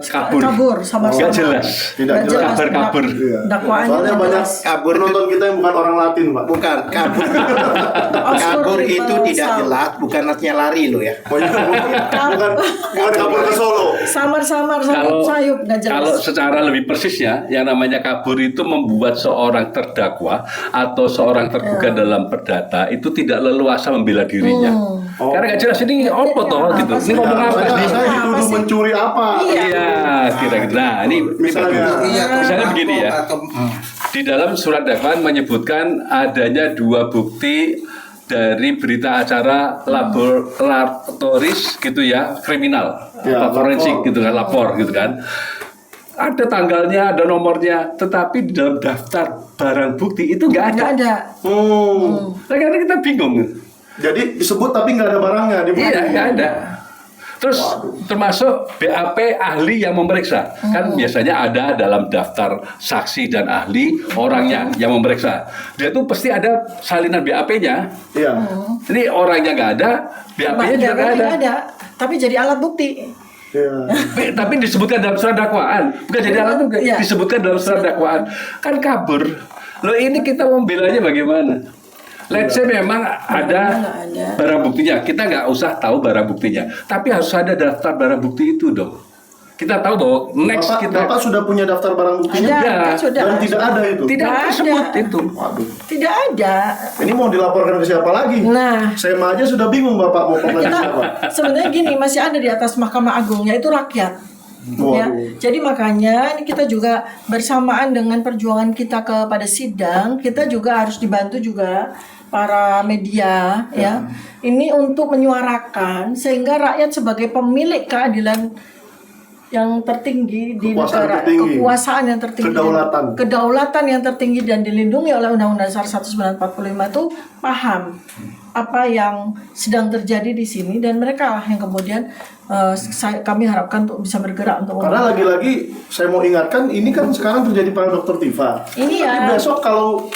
kabur, sama-sama. nggak jelas, Tidak jelas. kabur. Iya. Dakwaannya Soalnya nggak banyak jelas. Kabur penonton kita yang bukan orang Latin, Pak. Bukan kabur. Kabur itu tidak jelas, bukan artinya lari loh ya. Oh iya, bukan kabur ke Solo. Samar-samar Kalau sayup nggak jelas. kalau secara lebih persisnya, yang namanya kabur itu membuat seorang terdakwa atau seorang tergugat dalam perdata itu tidak leluasa membela dirinya, karena nggak jelas ini apa toh gitu, ini ngomong apa Saya, sih? saya dituduh mencuri apa? Iya, kira-kira. Nah, ini Misalnya. misalnya begini ya. Di dalam surat dakwaan menyebutkan adanya 2 bukti dari berita acara laboratoris gitu ya, kriminal, Ya, forensik lapor. gitu kan, lapor gitu kan. Ada tanggalnya, ada nomornya, tetapi di dalam daftar barang bukti itu nggak ada. Nggak ada. Nah, karena kita bingung. Jadi disebut tapi nggak ada barangnya di Iya, nggak ada. Terus termasuk BAP ahli yang memeriksa. Kan biasanya ada dalam daftar saksi dan ahli orangnya yang memeriksa. Dia tuh pasti ada salinan BAP-nya. Iya. Ini orangnya nggak ada, BAP-nya juga nggak ada. Tapi jadi alat bukti. Iya. Tapi disebutkan dalam surat dakwaan. Bukan jadi alat bukti, Iya. disebutkan dalam surat dakwaan. Kan kabur. Loh ini kita membelanya bagaimana? Let's say memang ada nggak ada. barang buktinya, kita nggak usah tahu barang buktinya, tapi harus ada daftar barang bukti itu dong. Kita tahu bahwa next Bapak sudah punya daftar barang buktinya? Ada, Ya, kan sudah. Dan tidak ada itu? tidak Nggak tersebut ada. itu. Waduh. Tidak ada. Ini mau dilaporkan ke siapa lagi? Nah, Sema aja sudah bingung Bapak mau laporkan ke kita siapa. sebenarnya gini, masih ada di atas Mahkamah Agung, yaitu rakyat. Ya, Waduh. jadi makanya ini kita juga bersamaan dengan perjuangan kita kepada sidang, kita juga harus dibantu juga para media ya. Ini untuk menyuarakan sehingga rakyat sebagai pemilik keadilan yang tertinggi di Kekuasaan negara, tertinggi. kekuasaan yang tertinggi, kedaulatan yang tertinggi dan dilindungi oleh Undang-Undang Dasar 1945 itu paham apa yang sedang terjadi di sini dan mereka lah yang kemudian kami harapkan untuk bisa bergerak untuk Karena lagi-lagi saya mau ingatkan ini kan sekarang terjadi pada Dokter Tifa. Ini ya. Tapi besok kalau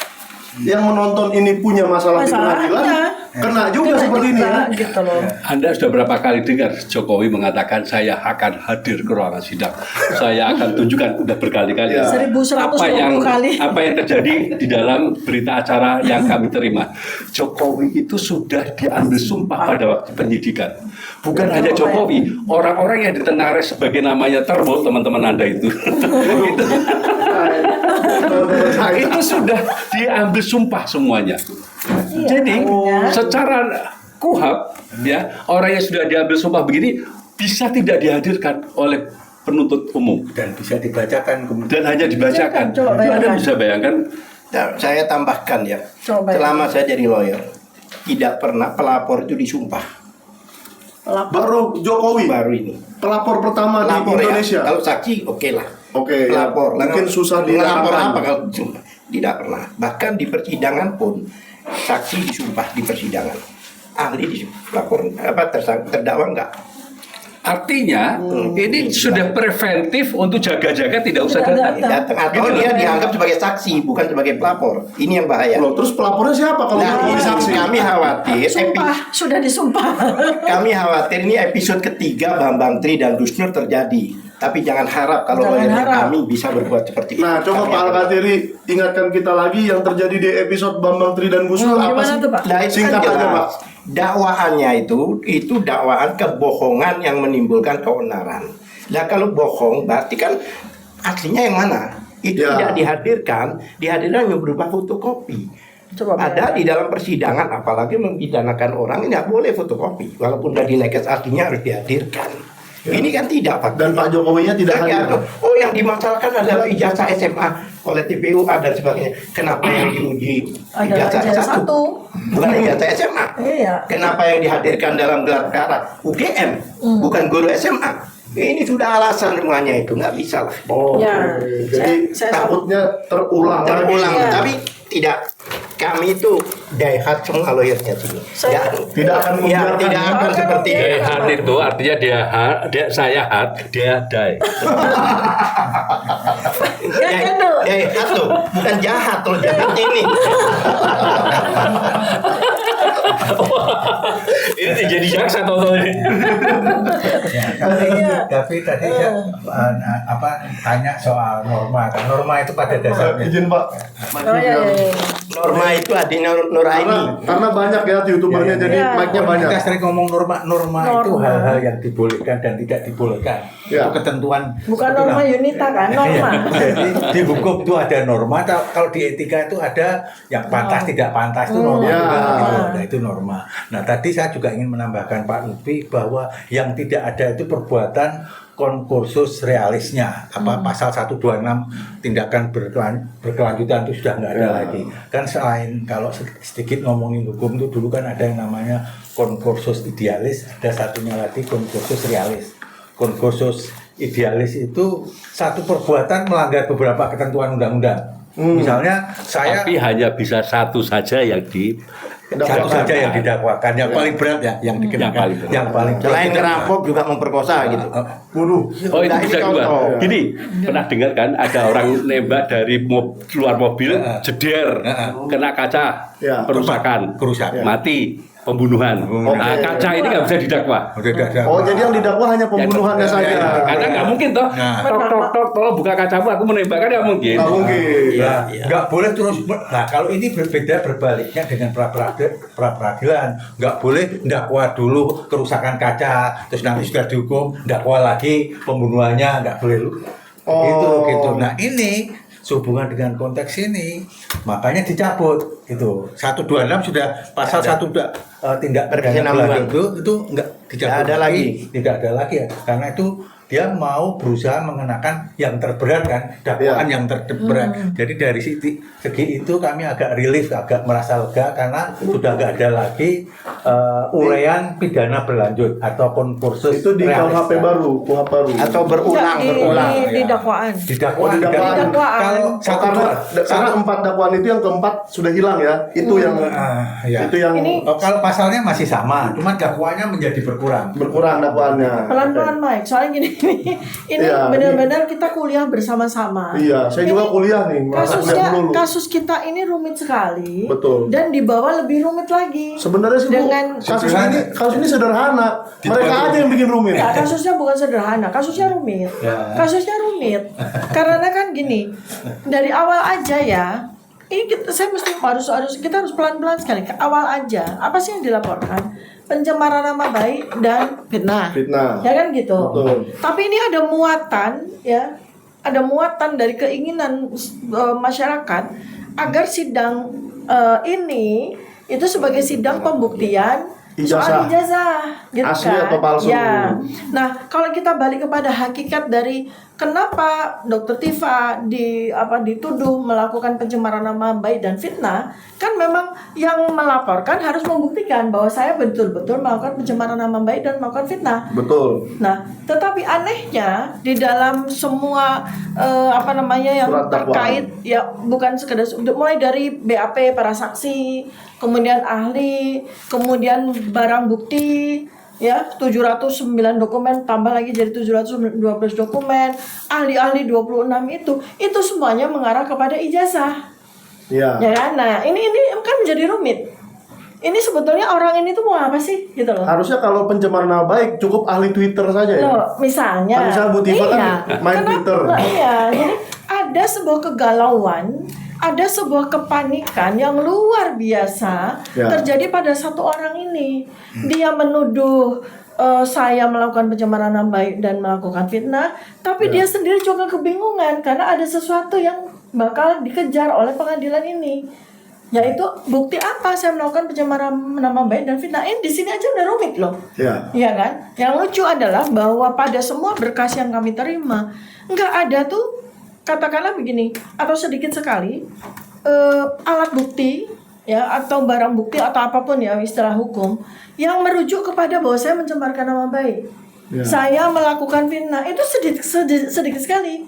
yang menonton ini punya masalah di pengadilan, kena juga seperti ini ya. gitu loh. Anda sudah berapa kali dengar Jokowi mengatakan saya akan hadir ke ruangan sidang, saya akan tunjukkan, udah berkali-kali. Ya. 1120 kali. Apa yang terjadi di dalam berita acara yang kami terima? Jokowi itu sudah diambil sumpah pada waktu penyidikan. Bukan hanya Jokowi, orang-orang yang ditengarai sebagai namanya Terbo, teman-teman Anda itu. Itu sudah diambil sumpah semuanya. Jadi secara KUHP ya, orang yang sudah diambil sumpah begini bisa tidak dihadirkan oleh penuntut umum Dan bisa dibacakan kemudian. dan hanya dibacakan. Coba Itu Anda bayangkan. bisa bayangkan. Nah, saya tambahkan ya, Coba. selama saya jadi lawyer, tidak pernah pelapor itu disumpah. Baru Jokowi, Baru ini. pelapor pertama Pelapor di ya, Indonesia. kalau saksi oke lah. Oke, Pelapor. mungkin susah dilapor dilakukan. apa kalau disumpah? Tidak pernah. Bahkan di persidangan pun saksi disumpah di persidangan. ahli di lapor terdakwa enggak? Artinya ini sudah preventif untuk jaga-jaga tidak usah datang. Datang atau dia dianggap sebagai saksi bukan sebagai pelapor. Ini yang bahaya. Loh, terus pelapornya siapa kalau Nah, bukan saksi? kami khawatir Sumpah, sudah disumpah. kami khawatir ini episode ketiga Bambang Tri dan Gus Nur terjadi. Tapi jangan harap kalau Jangan lawyernya harap. kami bisa berbuat seperti itu. Nah, coba Kami Pak akan- Al-Katiri ingatkan kita lagi yang terjadi di episode Bambang Tri dan Gus Nur apa Gimana sih? tuh, Pak? Nah, itu Singkat kan aja, jelas. Pak. Dakwaannya itu dakwaan kebohongan yang menimbulkan keonaran. Nah, kalau bohong berarti kan aslinya yang mana? Itu Ya. tidak dihadirkan hanya berupa fotokopi. Coba Ada bayangkan. di dalam persidangan, apalagi mempidanakan orang ini nggak boleh fotokopi, walaupun udah dinaikkan aslinya harus dihadirkan. Ini kan tidak, Pak. Dan Pak Jokowinya tidak Ya, hadir. oh, yang dimasalahkan adalah ijazah SMA oleh TPUA dan sebagainya. Kenapa yang diuji Adalah ijazah ijazah S1? satu. Bukan ijazah SMA. Iya. Kenapa yang dihadirkan dalam gelar perkara UGM, bukan guru SMA? Ini sudah alasan semuanya itu, nggak bisa lah. Oh, Ya. jadi Saya- takutnya terulang lagi. Terulang, Iya. tapi tidak. Kami itu diehat semua lawyernya sini. Saya- Tidak akan membiarkan. tidak akan Akan seperti itu. membiarkan. Hard itu artinya saya hard, dia die. Ya, kan, tuh. Diehat tuh, bukan jahat loh, jahat ini. Ini jadi jaksa atau ini? Ya, tapi, Iya. tapi tadi saya tanya soal norma. Kan norma itu pada dasarnya. Izin Pak. Oh, ya, ya, ya. Norma itu adanya Nuraini. Karena banyak ya youtubernya Ya, jadi ya. mic-nya banyak. Kita sering ngomong norma itu Norma. hal-hal yang dibolehkan dan tidak dibolehkan. Ya. Itu ketentuan. Bukan seperti norma nama. Yunita kan, norma. Jadi di hukum itu ada norma, kalau di etika itu ada yang pantas tidak pantas itu norma Ya. juga. Nah, itu norma. Nah, tadi saya juga ingin menambahkan Pak Lutfi bahwa yang tidak ada itu perbuatan konkursus realisnya, pasal 126 tindakan berkelanjutan itu sudah nggak ada Ya. lagi. Kan selain kalau sedikit ngomongin hukum itu dulu kan ada yang namanya konkursus idealis, ada satunya lagi konkursus realis. Konkursus idealis itu satu perbuatan melanggar beberapa ketentuan undang-undang. Misalnya saya Tapi hanya bisa satu saja yang satu saja yang didakwakan, yang paling berat ya, yang dikenakan, yang paling berat. Selain ngerampok juga memperkosa gitu. Waduh. Oh itu Nah, bisa ini juga. contoh. Gini, pernah dengar kan ada orang nembak dari keluar mobil, jeder, kena kaca, Ya. perusakan, Kerusakan. mati, pembunuhan. Nah, kaca ini nggak bisa didakwa. Udah ada. Oh, jadi yang didakwa hanya pembunuhannya Ya, saja. ya, karena nggak mungkin toh. Nah. Tok tok tok, tolong buka kacamu, aku menembakkan nggak mungkin. Nggak mungkin. Iya, Nah, iya. nggak boleh terus. Nah, kalau ini berbeda berbaliknya dengan pra-peradilan, nggak boleh dakwa dulu kerusakan kaca, terus nanti sudah dihukum, dakwa lagi pembunuhannya, nggak boleh lu. Oh. Gitu. Nah, ini sehubungan dengan konteks ini, makanya dicabut itu 126 sudah pasal satu tindak pidana Berkesinambungan. itu nggak dicabut Nggak ada lagi. tidak ada lagi ya, karena itu dia mau berusaha mengenakan yang terberat kan, dakwaan yang terberat. Jadi dari segi itu kami agak relief, agak merasa lega karena sudah nggak ada lagi uraian pidana berlanjut atau konkursus Itu di realis, KUHP kan. baru, KUHP baru. Atau berulang. Di ya. dakwaan. Di dakwaan, Oh, di dakwaan. Kalau Oh, karena 4 dakwaan itu yang keempat sudah hilang ya. Itu yang ya. itu yang Ini- Kalau pasalnya masih sama, cuma dakwaannya menjadi berkurang. berkurang dakwaannya. Pelan-pelan Mike, soalnya gini ini Iya, benar-benar kita kuliah bersama-sama. Iya, saya juga kuliah nih, masa kuliah dulu. Kasus kita ini rumit sekali. Betul. Dan dibawa lebih rumit lagi. Sebenarnya sih Bu, Dengan- kasus ini sederhana. Mereka aja yang bikin rumit. Nah, kasusnya bukan sederhana, kasusnya rumit. Ya. Kasusnya rumit. Karena kan gini, dari awal aja ya. Ini kita harus pelan-pelan sekali ke awal aja. Apa sih yang dilaporkan? Pencemaran nama baik dan fitnah. Fitnah. Ya kan gitu. Betul. Tapi ini ada muatan ya. Ada muatan dari keinginan masyarakat agar sidang ini itu sebagai sidang pembuktian soal ijazah gitu Asli kan. atau palsu? Ya. Nah, kalau kita balik kepada hakikat dari kenapa Dr. Tifa dituduh melakukan pencemaran nama baik dan fitnah, kan memang yang melaporkan harus membuktikan bahwa saya betul-betul melakukan pencemaran nama baik dan melakukan fitnah. Betul. Nah, tetapi anehnya di dalam semua yang Surat dakwaan. terkait ya bukan sekedar untuk mulai dari BAP para saksi, kemudian ahli, kemudian barang bukti, ya 709 dokumen tambah lagi jadi 712 dokumen, ahli-ahli 26 itu semuanya mengarah kepada ijazah. Iya. Ya kan? Nah, ini kan menjadi rumit. Ini sebetulnya orang ini tuh mau apa sih gitu loh. Harusnya kalau pencemaran nama baik cukup ahli Twitter saja ya. Loh, misalnya. Kan misalnya Bu Tifa kan main Twitter. Iya, jadi ada sebuah kegalauan, ada sebuah kepanikan yang luar biasa terjadi pada satu orang ini. Dia menuduh saya melakukan pencemaran nama baik dan melakukan fitnah, tapi dia sendiri juga kebingungan karena ada sesuatu yang bakal dikejar oleh pengadilan ini. Yaitu bukti apa saya melakukan pencemaran nama baik dan fitnah. Ini di sini aja udah rumit loh. Iya kan? Yang lucu adalah bahwa pada semua berkas yang kami terima nggak ada tuh, katakanlah begini, atau sedikit sekali alat bukti ya atau barang bukti atau apapun ya istilah hukum yang merujuk kepada bahwa saya mencemarkan nama baik. Saya melakukan fitnah, itu sedikit sekali.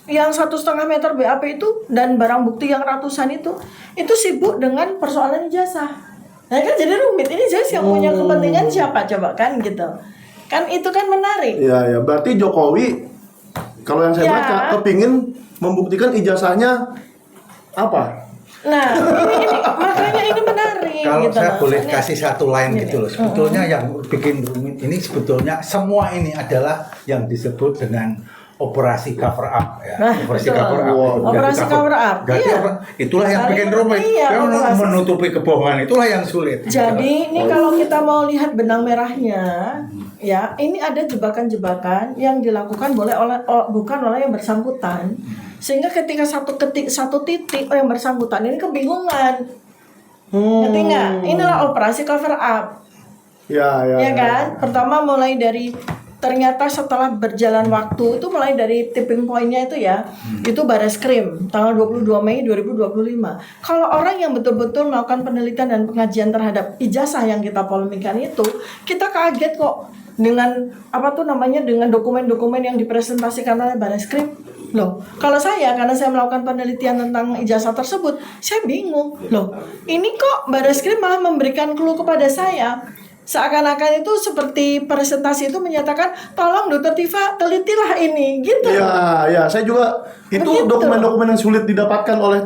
Yang 1,5 meter BAP itu dan barang bukti yang ratusan itu sibuk dengan persoalan ijazah. Nah kan jadi rumit. Ini jelas yang punya kepentingan siapa coba kan gitu. Kan itu kan menarik. Iya ya. Berarti Jokowi kalau yang saya baca kepingin membuktikan ijazahnya apa? Nah ini makanya ini menarik. Kalau gitu saya loh. boleh kasih satu line gitu loh. Sebetulnya yang bikin rumit ini sebetulnya semua ini adalah yang disebut dengan operasi cover up ya. Operasi cover up. Operasi cover up. Berarti itulah yang bikin rumit. Menutupi kebohongan itulah yang sulit. Jadi ini kalau kita mau lihat benang merahnya, ya ini ada jebakan-jebakan yang dilakukan bukan oleh yang bersangkutan, sehingga ketika satu titik yang bersangkutan ini kebingungan. Ngerti nggak? Inilah operasi cover up. Ya kan? Pertama mulai dari ternyata setelah berjalan waktu itu mulai dari tipping point-nya itu ya, itu Bareskrim tanggal 22 Mei 2025. Kalau orang yang betul-betul melakukan penelitian dan pengajian terhadap ijazah yang kita polemikan itu, kita kaget kok dengan dengan dokumen-dokumen yang dipresentasikan oleh Bareskrim. Loh, kalau karena saya melakukan penelitian tentang ijazah tersebut, saya bingung. Loh, ini kok Bareskrim malah memberikan clue kepada saya. Seakan-akan itu seperti presentasi itu menyatakan, tolong Dokter Tifa telitilah ini, gitu. Ya, saya juga itu dokumen-dokumen yang sulit didapatkan oleh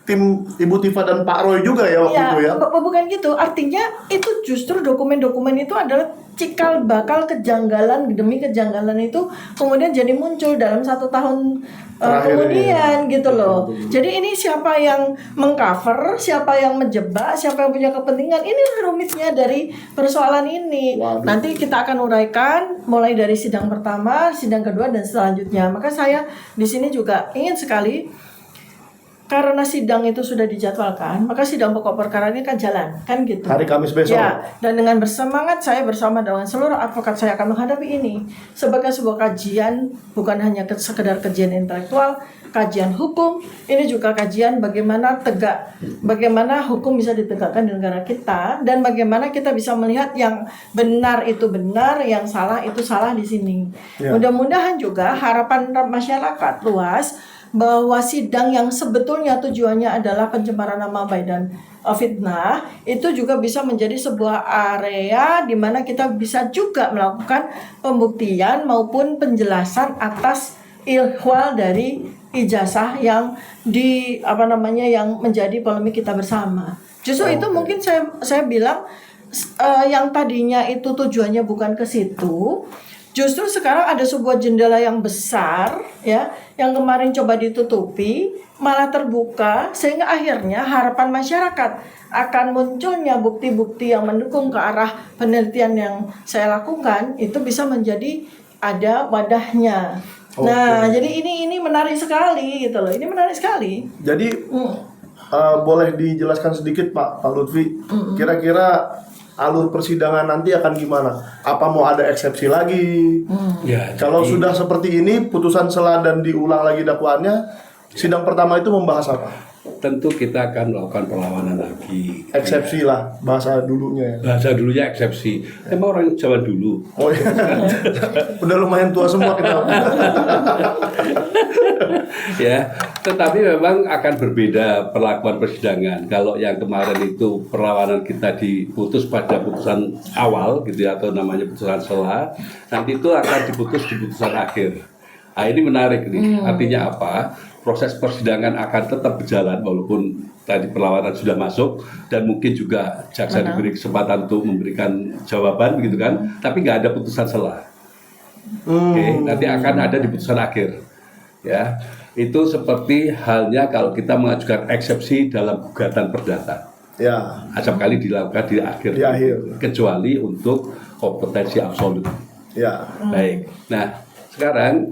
tim Ibu Tifa dan Pak Roy juga ya waktu itu ya. Bukan gitu, artinya itu justru dokumen-dokumen itu adalah cikal bakal kejanggalan demi kejanggalan itu kemudian jadi muncul dalam 1 tahun kemudian gitu loh. Jadi ini siapa yang mengcover, siapa yang menjebak, siapa yang punya kepentingan, ini rumitnya dari persoalan ini. Nanti kita akan uraikan mulai dari sidang pertama, sidang kedua dan selanjutnya. Maka saya di sini juga ingin sekali, karena sidang itu sudah dijadwalkan, maka sidang pokok perkara ini kan jalan, kan gitu. Hari Kamis besok. Ya, dan dengan bersemangat saya bersama dengan seluruh advokat saya akan menghadapi ini sebagai sebuah kajian, bukan hanya sekedar kajian intelektual, kajian hukum, ini juga kajian bagaimana hukum bisa ditegakkan di negara kita dan bagaimana kita bisa melihat yang benar itu benar, yang salah itu salah di sini. Mudah-mudahan juga harapan masyarakat luas bahwa sidang yang sebetulnya tujuannya adalah pencemaran nama baik dan fitnah itu juga bisa menjadi sebuah area di mana kita bisa juga melakukan pembuktian maupun penjelasan atas ihwal dari ijazah yang yang menjadi polemik kita bersama. Justru itu mungkin saya bilang yang tadinya itu tujuannya bukan ke situ. Justru sekarang ada sebuah jendela yang besar ya, yang kemarin coba ditutupi malah terbuka, sehingga akhirnya harapan masyarakat akan munculnya bukti-bukti yang mendukung ke arah penelitian yang saya lakukan itu bisa menjadi ada wadahnya. Nah, jadi ini menarik sekali gitu loh. Ini menarik sekali. Jadi boleh dijelaskan sedikit Pak Lutfi, kira-kira alur persidangan nanti akan gimana? Apa mau ada eksepsi lagi? Kalau sudah seperti ini, putusan sela dan diulang lagi dakwaannya, sidang pertama itu membahas apa? tentu kita akan melakukan perlawanan lagi. Eksepsi lah bahasa dulunya ya. Bahasa dulunya eksepsi. Emang orang zaman dulu. Oh iya. Udah lumayan tua semua kita. Ya, tetapi memang akan berbeda perlakuan persidangan. Kalau yang kemarin itu perlawanan kita diputus pada putusan awal gitu ya, atau namanya putusan sela, nanti itu akan diputus di putusan akhir. Nah, ini menarik nih. Artinya apa? Proses persidangan akan tetap berjalan walaupun tadi perlawanan sudah masuk dan mungkin juga jaksa diberi kesempatan untuk memberikan jawaban begitu kan, tapi nggak ada putusan sela. Oke, nanti akan ada di putusan akhir. Ya, itu seperti halnya kalau kita mengajukan eksepsi dalam gugatan perdata. Ya. Acap kali dilakukan di akhir. Di akhir. Kecuali untuk kompetensi absolut. Ya. Baik. Nah, sekarang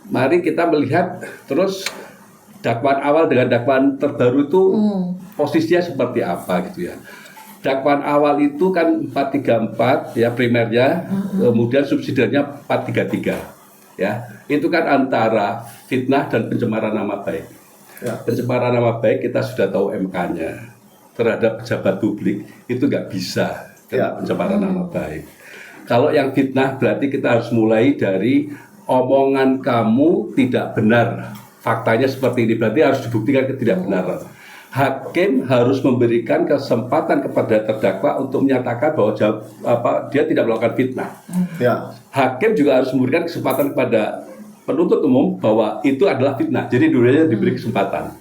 mari kita melihat terus dakwaan awal dengan dakwaan terbaru itu posisinya seperti apa gitu ya. Dakwaan awal itu kan 434 ya primernya, kemudian subsidiarnya 433 ya. Itu kan antara fitnah dan pencemaran nama baik. Ya. Pencemaran nama baik kita sudah tahu MK-nya terhadap pejabat publik itu nggak bisa kena pencemaran nama baik. Kalau yang fitnah berarti kita harus mulai dari omongan kamu tidak benar, faktanya seperti ini, berarti harus dibuktikan ketidakbenaran. Hakim harus memberikan kesempatan kepada terdakwa untuk menyatakan bahwa dia tidak melakukan fitnah. Ya. Hakim juga harus memberikan kesempatan kepada penuntut umum bahwa itu adalah fitnah. Jadi dua-duanya diberi kesempatan.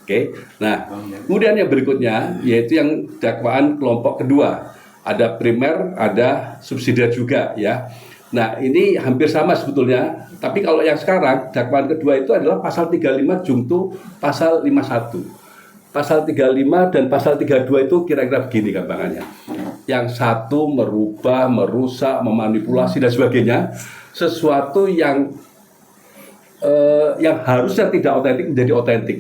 Oke. Nah, kemudian yang berikutnya yaitu yang dakwaan kelompok kedua. Ada primer, ada subsidiar juga ya. Nah, ini hampir sama sebetulnya, tapi kalau yang sekarang dakwaan kedua itu adalah pasal 35 jungto pasal 51. Pasal 35 dan pasal 32 itu kira-kira begini gampangannya. Yang satu merubah, merusak, memanipulasi dan sebagainya, sesuatu yang harusnya tidak otentik menjadi otentik.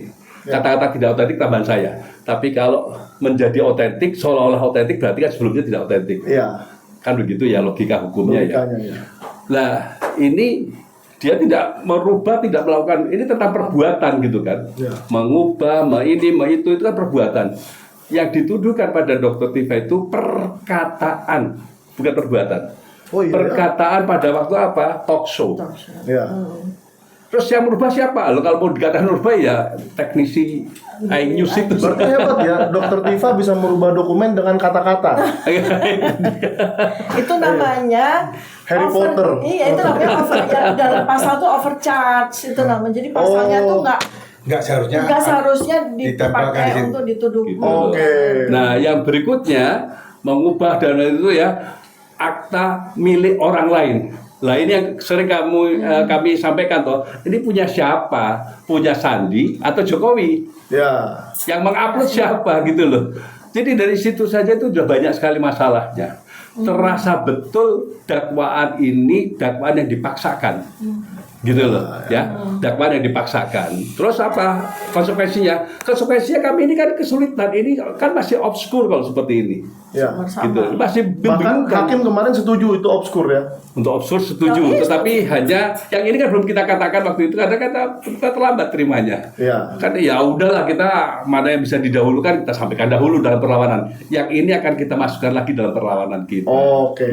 Kata-kata tidak otentik tambahan saya. Tapi kalau menjadi otentik, seolah-olah otentik berarti kan sebelumnya tidak otentik. Iya. Kan begitu ya logika hukumnya ya. Ya. Nah, ini dia tidak merubah, tidak melakukan, ini tentang perbuatan gitu kan. Ya. Mengubah, itu kan perbuatan. Yang dituduhkan pada Dr. Tifa itu perkataan, bukan perbuatan. Oh, iya. Perkataan pada waktu apa? Talk show. Ya. Terus yang merubah siapa? Loh, kalau mau dikatakan merubah ya teknisi iNews itu. Berarti hebat ya, Dr. Tifa bisa merubah dokumen dengan kata-kata. Itu namanya Harry Potter. Iya, itu namanya dalam pasal tuh overcharge itu namanya. Jadi pasalnya tuh Nggak seharusnya ditempelkan di dipakai situ. untuk dituduh. Gitu. Oke. Nah, yang berikutnya mengubah dan itu ya akta milik orang lain. Lah ini yang sering kami sampaikan toh, ini punya siapa? Punya Sandi atau Jokowi? Ya. Yang mengupload siapa gitu loh. Jadi dari situ saja itu sudah banyak sekali masalahnya. Terasa betul dakwaan ini dakwaan yang dipaksakan. Gitu loh ya, dakwaan yang dipaksakan. Terus apa konsekuensinya? Konsekuensinya kami ini kan kesulitan, ini kan masih obskur kalau seperti ini. Ya. Gitu. Masih Bahkan membingungkan. hakim kemarin setuju itu obskur ya. Untuk obskur setuju, tetapi hanya yang ini kan belum kita katakan waktu itu karena kita terlambat terimanya. Iya. Kan ya udahlah, kita mana yang bisa didahulukan kita sampaikan dahulu dalam perlawanan. Yang ini akan kita masukkan lagi dalam perlawanan kita. Oke.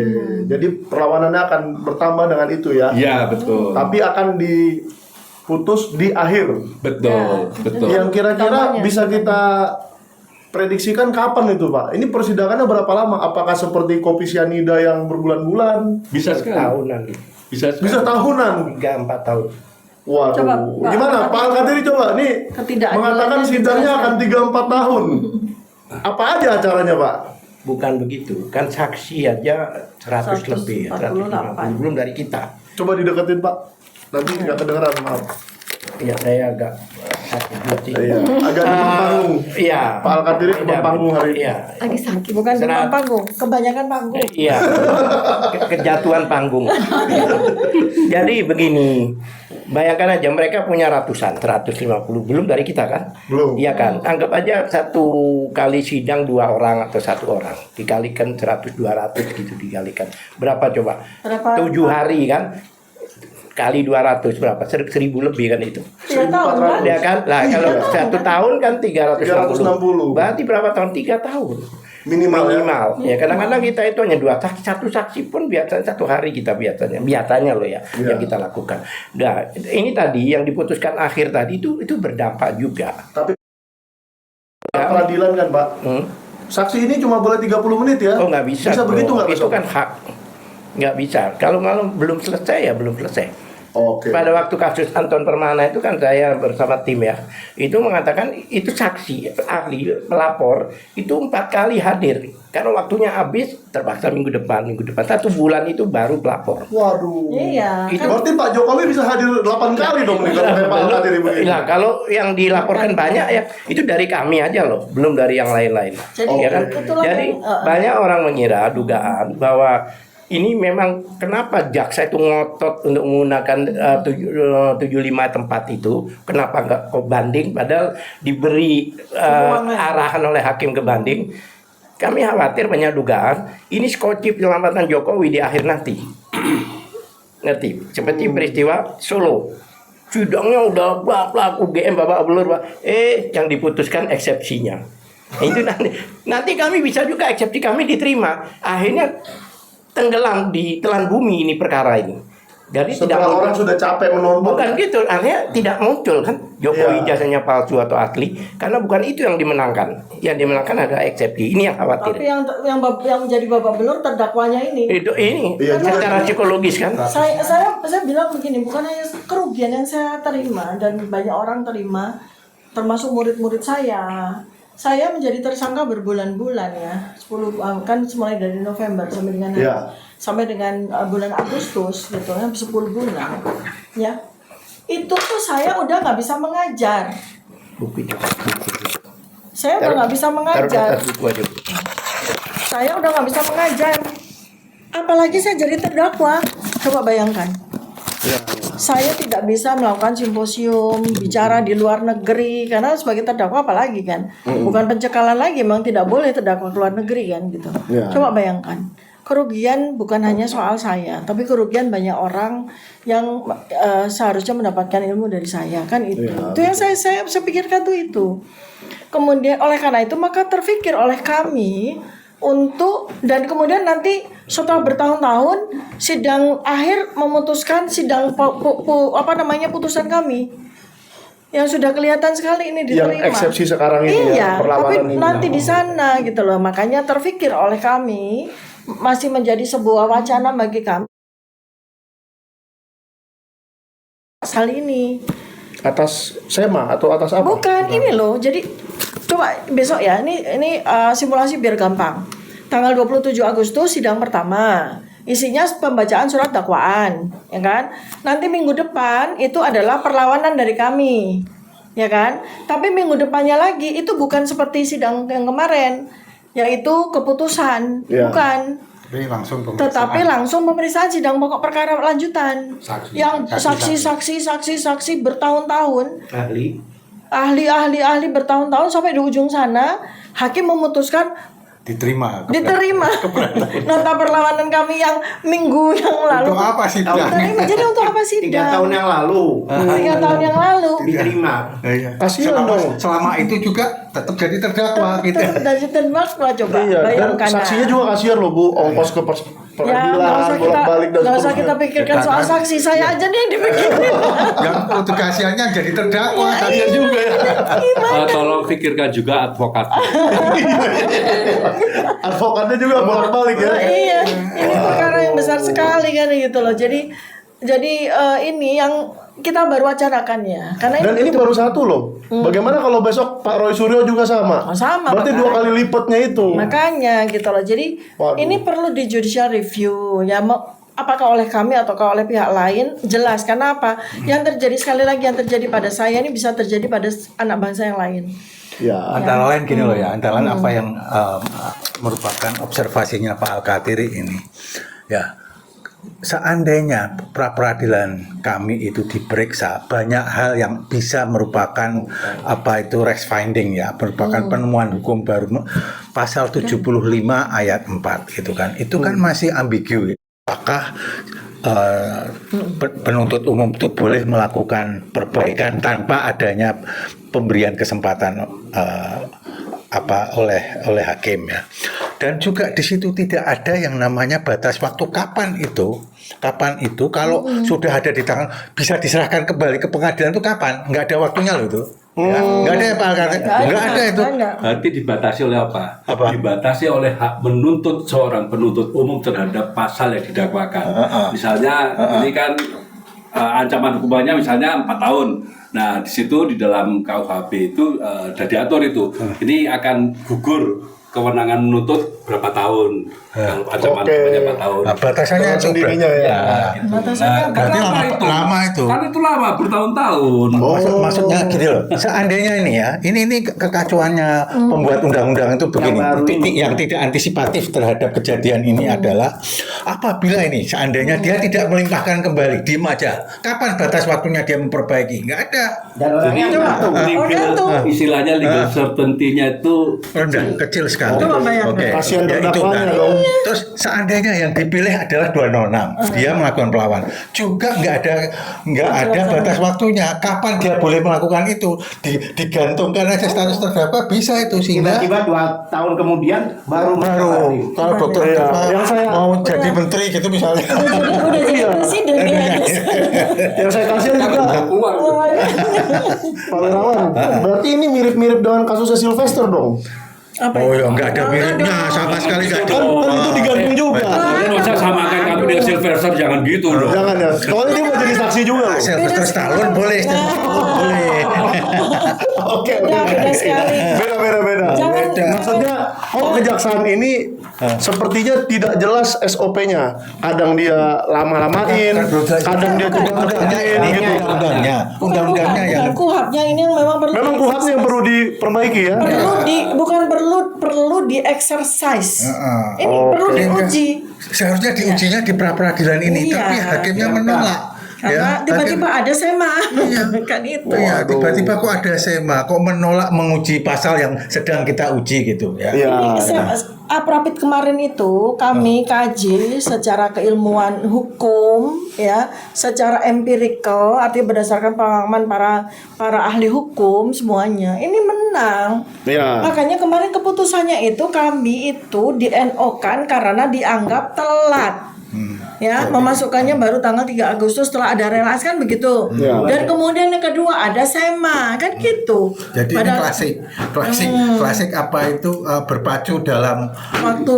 Jadi perlawanannya akan bertambah dengan itu ya. Ya betul. Tapi akan diputus di akhir. Betul, betul. Yang kira-kira Tambahnya. bisa kita prediksikan kapan itu Pak? Ini persidangannya berapa lama? Apakah seperti kopi sianida yang berbulan-bulan? Bisa sekali. Tahunan, Bisa sekali. Bisa tahunan? 3-4 tahun. Waduh, Coba, Pak. gimana Pak Al-Qadiri coba nih Ketidakadilannya mengatakan sidangnya akan 3-4 tahun. Apa aja acaranya Pak? Bukan begitu, kan saksi aja 100 lebih, 148. 150, belum dari kita. Coba dideketin Pak. Nanti nggak kedengeran, maaf. Ya saya agak sakit hati. Iya, agak di panggung. Iya. Pak Al-Qadiri di panggung hari ini. Iya. Lagi sakit, bukan di Serat. panggung, kebanyakan panggung. Iya. Kejatuhan panggung. Jadi begini, bayangkan aja mereka punya ratusan, 150, belum dari kita kan? Belum. Iya kan? Anggap aja satu kali sidang 2 orang atau 1 orang, dikalikan 100-200 gitu dikalikan. Berapa coba? Berapa? 7 hari kan? kali 200 berapa? 1.000 lebih kan itu. 3 tahun kan? Ya kan? Lah kalau 1 tahun kan 360. 360. Berarti berapa tahun? 3 tahun. Minimal. Ya kadang-kadang kita itu hanya 2 saksi, 1 saksi pun biasanya 1 hari kita biasanya loh ya yang kita lakukan. Nah, ini tadi yang diputuskan akhir tadi itu berdampak juga. Tapi peradilan kan Pak, saksi ini cuma boleh 30 menit ya? Oh nggak bisa. Bisa begitu nggak? Itu kan hak. Nggak bisa. Kalau belum selesai ya belum selesai. Oke. Pada waktu kasus Anton Permana itu kan saya bersama tim ya, itu mengatakan itu saksi ahli pelapor itu 4 kali hadir karena waktunya habis terpaksa minggu depan 1 bulan itu baru pelapor. Waduh. Iya. Itu Berarti Pak Jokowi bisa hadir 8 kali dong nih kalau memang hadir begini. Nah, kalau yang dilaporkan banyak ya itu dari kami aja loh, belum dari yang lain-lain. Jadi, Ya kan? itulah Jadi yang, banyak orang mengira dugaan bahwa ini memang kenapa jaksa itu ngotot untuk menggunakan 75 tempat itu, kenapa nggak kok banding padahal diberi arahan oleh hakim ke banding. Kami khawatir banyak dugaan ini skoci penyelamatan Jokowi di akhir nanti. Ngerti? Seperti peristiwa Solo. Sidangnya udah bla UGM babak belur, yang diputuskan eksepsinya. Itu nanti kami bisa juga eksepsi kami diterima. Akhirnya tenggelam di telan bumi ini perkara ini. Jadi Setelah tidak orang sudah capek menonton. bukan gitu, artinya tidak muncul kan Jokowi jasanya palsu atau asli karena bukan itu yang dimenangkan. Yang dimenangkan adalah eksepsi. Ini yang khawatir. Tapi yang menjadi babak belur terdakwanya ini. Itu ini Iya, secara psikologis kan. Saya bilang begini, bukan hanya kerugian yang saya terima dan banyak orang terima, termasuk murid-murid saya. Saya menjadi tersangka berbulan-bulan ya, 10 kan mulai dari November sampai dengan bulan Agustus gitu ya, 10 bulan ya. Itu tuh saya udah nggak bisa mengajar. Saya udah nggak bisa mengajar. Saya udah nggak bisa mengajar. Apalagi saya jadi terdakwa. Coba bayangkan. Saya tidak bisa melakukan simposium, bicara di luar negeri karena sebagai terdakwa apalagi kan, bukan pencekalan lagi, memang tidak boleh terdakwa ke luar negeri kan gitu. Coba bayangkan, kerugian bukan hanya soal saya, tapi kerugian banyak orang yang seharusnya mendapatkan ilmu dari saya kan itu. Itu yang saya pikirkan tuh itu. Kemudian oleh karena itu maka terfikir oleh kami untuk dan kemudian nanti setelah bertahun-tahun sidang akhir memutuskan sidang putusan kami yang sudah kelihatan sekali ini diterima. Yang eksepsi sekarang ini iya, perlawanan tapi ini. nanti di sana gitu loh. Makanya terfikir oleh kami masih menjadi sebuah wacana bagi kami hal ini. Atas SEMA atau atas apa? Bukan, ini loh. Jadi coba besok ya. Ini simulasi biar gampang. Tanggal 27 Agustus sidang pertama. Isinya pembacaan surat dakwaan, ya kan? Nanti minggu depan itu adalah perlawanan dari kami. Ya kan? Tapi minggu depannya lagi itu bukan seperti sidang yang kemarin, yaitu keputusan, bukan. Tetapi langsung pemeriksaan sidang pokok perkara lanjutan. Yang saksi bertahun-tahun. Ahli bertahun-tahun sampai di ujung sana hakim memutuskan diterima. Nota perlawanan kami yang minggu yang lalu. Untuk apa sih? Jadi untuk apa sih? 3 tahun yang lalu. 3 tahun yang lalu. Diterima. Kasihan dong. Selama itu juga tetap jadi terdakwa gitu. Dari terdakwa coba Iya, dan bayangkan. saksinya juga kasihan loh Bu, ongkos ke peradilan, bolak-balik dan nggak usah seterusnya. kita pikirkan soal saksi, saya aja nih yang dipikirin. Yang untuk kasihannya jadi terdakwa. Kasihan juga ya. Tolong pikirkan juga advokat. Advokatnya juga bolak-balik ya. Iya, ini perkara yang besar sekali kan gitu loh. Jadi ini yang kita baru wacanakan ya. Karena Dan ini baru satu loh. Bagaimana kalau besok Pak Roy Suryo juga sama? Oh, sama, Berarti makanya. 2 kali lipatnya itu. makanya gitu loh. Jadi Waduh. ini perlu di judicial review ya. Apakah oleh kami atau oleh pihak lain jelas karena apa? Yang terjadi sekali lagi yang terjadi pada saya ini bisa terjadi pada anak bangsa yang lain. Ya. Antara lain gini loh ya, antara lain apa yang merupakan observasinya Pak Al-Katiri ini. Ya, seandainya pra-peradilan kami itu diperiksa, banyak hal yang bisa merupakan apa itu res finding ya, merupakan penemuan hukum baru pasal 75 ayat 4 gitu kan. Itu kan masih ambigu. Apakah penuntut umum itu boleh melakukan perbaikan tanpa adanya pemberian kesempatan oleh hakim ya. Dan juga di situ tidak ada yang namanya batas waktu kapan itu kalau sudah ada di tangan bisa diserahkan kembali ke pengadilan itu kapan? Nggak ada waktunya loh itu. Ya, nggak ada ya Pak Alkate? Nggak ada itu. Berarti dibatasi oleh apa? Dibatasi oleh hak menuntut seorang penuntut umum terhadap pasal yang didakwakan. Misalnya ini kan ancaman hukumannya misalnya 4 tahun. Nah, di situ di dalam KUHP itu sudah diatur itu. Ini akan gugur kewenangan menuntut berapa tahun. Kalau ancaman hukumannya 4 tahun. Nah, batasannya itu sendirinya ya. berarti lama itu. Kan itu lama bertahun-tahun. Maksudnya gini loh, seandainya ini kekacauannya pembuat undang-undang itu begini, yang tidak antisipatif terhadap kejadian ini adalah apabila ini seandainya dia tidak melimpahkan kembali, diem aja, kapan batas waktunya dia memperbaiki? Nggak ada. Dan orangnya Jadi legal, istilahnya legal certainty-nya itu Rendah, kecil sekali. Oke. Kasihan Ya, itu. terdakwanya dong. Terus seandainya yang dipilih adalah 206, dia melakukan perlawanan, juga nggak ada batas waktunya. Kapan dia boleh melakukan itu? Digantungkan aja status terdakwa bisa itu sehingga tiba-tiba 2 tahun kemudian baru kalau dokter yang saya mau jadi menteri gitu misalnya. Udah jadi presiden ya. yang saya kasihan juga uang. Pak Wirawan. Berarti ini mirip-mirip dengan kasusnya Sylvester dong. Oh ya nggak ada miripnya sama sekali nggak ada. Kan itu digantung juga. Masa samakan kamu dengan Sylvester, jangan gitu loh. Jangan ya. Soalnya dia mau jadi saksi juga loh. Sylvester Stallone boleh, boleh. Oke. Beda sekali. Beda. Jangan- Maksudnya, kejaksaan ini sepertinya tidak jelas SOP-nya. Kadang dia lama-lamain, kadang dia coba ngerjain gitu. Undang-undangnya yang KUHP-nya ini yang memang perlu. Memang KUHP-nya yang perlu diperbaiki ya. Bukan perlu di exercise. Ini Oke. perlu diuji. seharusnya diujinya di pra-peradilan ini, Iya. tapi hakimnya menolak. Karena tiba-tiba ada SEMA. Kan itu. Iya, tiba-tiba kok ada SEMA, kok menolak menguji pasal yang sedang kita uji gitu ya. Iya. Aprapit kemarin itu kami kaji secara keilmuan hukum ya, secara empirical, artinya berdasarkan pengalaman para ahli hukum semuanya. Ini menang. Iya. Makanya kemarin keputusannya itu kami itu di-NO-kan karena dianggap telat. Ya, memasukkannya baru tanggal 3 Agustus setelah ada relasi kan begitu. Ya. Dan kemudian yang kedua ada SEMA kan gitu. Jadi ini klasik apa itu berpacu dalam waktu,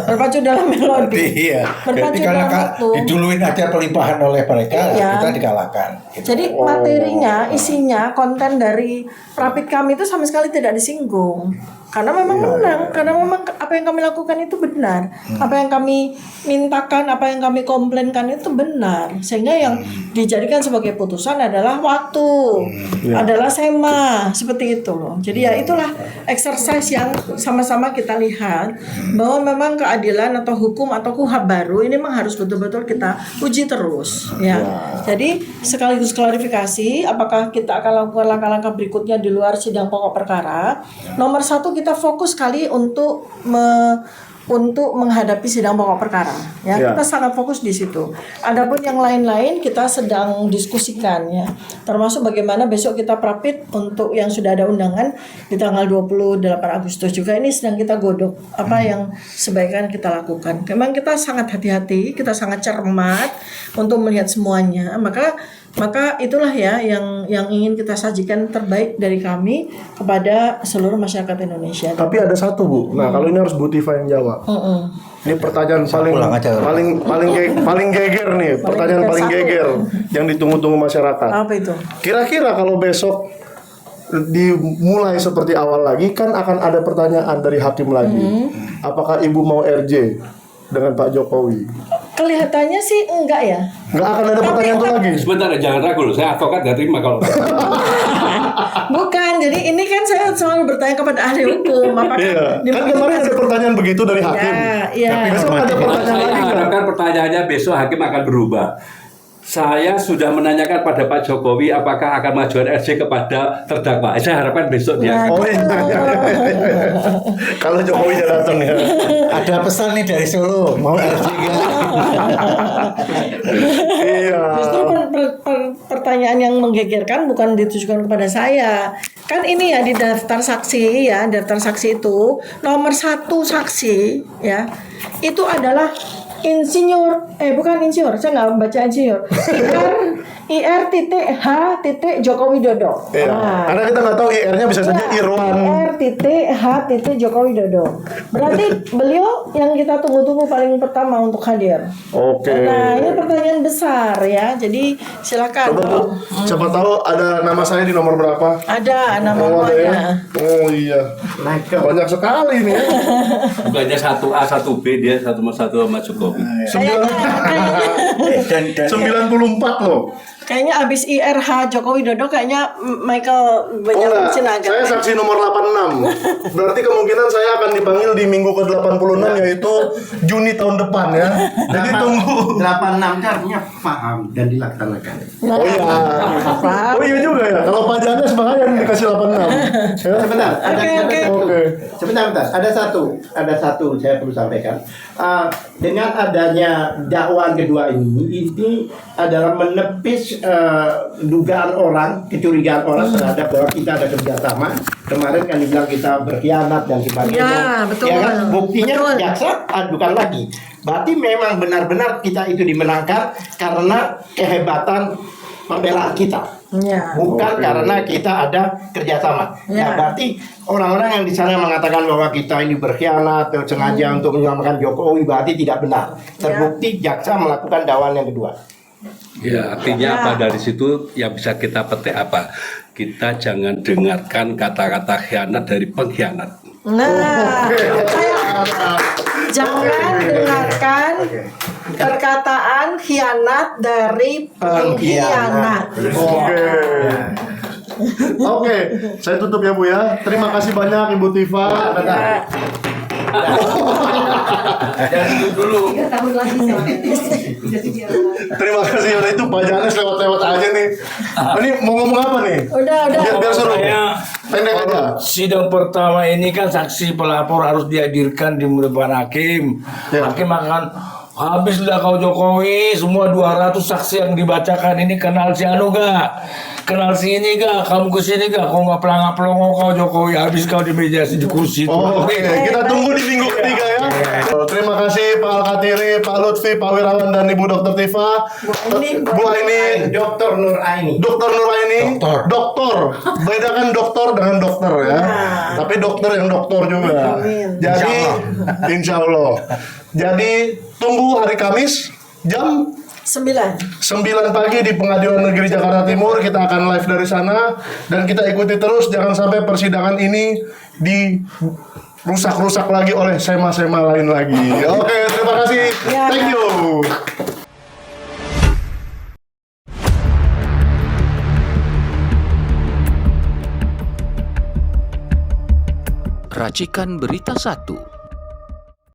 berpacu dalam melodi. Iya. Berpacu Jadi karena dalam waktu. diduluin aja pelimpahan oleh mereka, Iya. kita dikalahkan. Gitu. Jadi materinya, isinya, konten dari rapid kami itu sama sekali tidak disinggung. Karena memang menang, karena memang apa yang kami lakukan itu benar. Apa yang kami mintakan, apa yang kami komplainkan itu benar. Sehingga yang dijadikan sebagai putusan adalah waktu, adalah SEMA, seperti itu loh. Jadi ya itulah exercise yang sama-sama kita lihat bahwa memang keadilan atau hukum atau KUHP baru ini memang harus betul-betul kita uji terus ya. Jadi sekaligus klarifikasi apakah kita akan lakukan langkah-langkah berikutnya di luar sidang pokok perkara. Nomor 1 kita fokus sekali untuk menghadapi sidang pokok perkara ya. Kita sangat fokus di situ. Adapun yang lain-lain kita sedang diskusikan ya. Termasuk bagaimana besok kita prapit untuk yang sudah ada undangan di tanggal 28 Agustus juga ini sedang kita godok apa yang sebaiknya kita lakukan. Memang kita sangat hati-hati, kita sangat cermat untuk melihat semuanya. Maka itulah ya yang ingin kita sajikan terbaik dari kami kepada seluruh masyarakat Indonesia. Tapi ada satu Bu. Nah kalau ini harus Bu Tifa yang jawab. Ini pertanyaan paling geger nih, pertanyaan paling geger yang ditunggu-tunggu masyarakat. Apa itu? Kira-kira kalau besok dimulai seperti awal lagi kan akan ada pertanyaan dari hakim lagi. Apakah Ibu mau RJ dengan Pak Jokowi? Kelihatannya sih enggak ya. Nggak akan ada pertanyaan itu lagi. Sebentar, jangan ragu loh. Saya advokat gak terima kalau Bukan, jadi ini kan saya selalu bertanya kepada ahli hukum. Apakah Kan kemarin ada pertanyaan begitu dari hakim. Ya. Besok ada pertanyaan saya lagi kan? harapkan pertanyaannya besok hakim akan berubah. saya sudah menanyakan pada Pak Jokowi apakah akan mengajukan RJ kepada terdakwa. Saya harapkan besok dia. Oh iya. Kalau Jokowi datang ya. Ada pesan nih dari Solo, mau RJ nggak? Iya. Justru pertanyaan yang menggegerkan bukan ditujukan kepada saya. Kan ini ya di daftar saksi ya, daftar saksi itu nomor 1 saksi ya, itu adalah bukan insinyur, saya nggak baca insinyur. IR.H. Joko Widodo. Iya. Karena kita nggak tahu IR-nya bisa saja Irwan. IR.H. Joko Widodo. Berarti beliau yang kita tunggu-tunggu paling pertama untuk hadir. Oke. Nah, ini pertanyaan besar ya. Jadi silakan. Coba Bu, siapa tahu ada nama saya di nomor berapa? Ada nama Oh, ada ya? ada. Oh iya. Banyak sekali nih ya. Bukannya 1A 1B dia 1 sama Jokowi. Kayaknya 94 loh. Kayaknya abis IRH Joko Widodo kayaknya Michael Oh banyak enggak, Sinaga. saya saksi nomor 86. Berarti kemungkinan saya akan dipanggil di minggu ke-86 yaitu Juni tahun depan ya. Jadi tunggu. 86 artinya paham dan dilaksanakan. Oh iya. Oh iya juga ya. Kalau pajaknya sebenarnya dikasih 86. Ya. Sebentar, Oke. sebentar. Ada satu saya perlu sampaikan. Dengan adanya dakwaan kedua ini adalah menepis dugaan orang, kecurigaan orang terhadap bahwa kita ada kerjasama. Kemarin kan dibilang kita berkhianat dan sebagainya. Ya, betul. Ya kan? Buktinya Betul. jaksa adukan lagi. Berarti memang benar-benar kita itu dimenangkan karena kehebatan pembelaan kita. Ya. Bukan karena kita ada kerjasama. Ya. Nah, berarti orang-orang yang di sana mengatakan bahwa kita ini berkhianat atau sengaja untuk menyelamatkan Jokowi berarti tidak benar. Terbukti jaksa melakukan dakwaan yang kedua. Ya, artinya apa dari situ yang bisa kita petik apa? Kita jangan dengarkan kata-kata khianat dari pengkhianat. Nah, jangan dengarkan perkataan khianat dari pengkhianat. Oke, saya tutup ya Bu ya. Terima kasih banyak Ibu Tifa. Terima kasih udah itu Pak Janes lewat-lewat aja nih. Ini mau ngomong apa nih? Udah. Biar suruh. Pendek aja. Sidang pertama ini kan saksi pelapor harus dihadirkan di depan hakim. Ya. Hakim akan habislah kau Jokowi, semua 200 saksi yang dibacakan ini kenal si Anu gak? Kenal si ini gak? Kamu kesini gak? Kau gak pelongo kau Jokowi, habis kau di meja di kursi. Oh, oke. Kita tunggu di minggu ketiga ya. Terima kasih Pak Al-Katiri, Pak Lutfi, Pak Wirawan dan Ibu Dr. Tifa. Bu Aini, Dr. Nur Aini. Dr. Nur Aini. Dokter. Bedakan dokter dengan dokter ya. Tapi dokter yang dokter juga. Amin. Jadi, insya Allah. Jadi tunggu hari Kamis jam 9 pagi di Pengadilan Negeri Jakarta Timur. Kita akan live dari sana dan kita ikuti terus. Jangan sampai persidangan ini dirusak-rusak lagi oleh sema-sema lain lagi. Oke, terima kasih. Ya. Thank you. Racikan Berita 1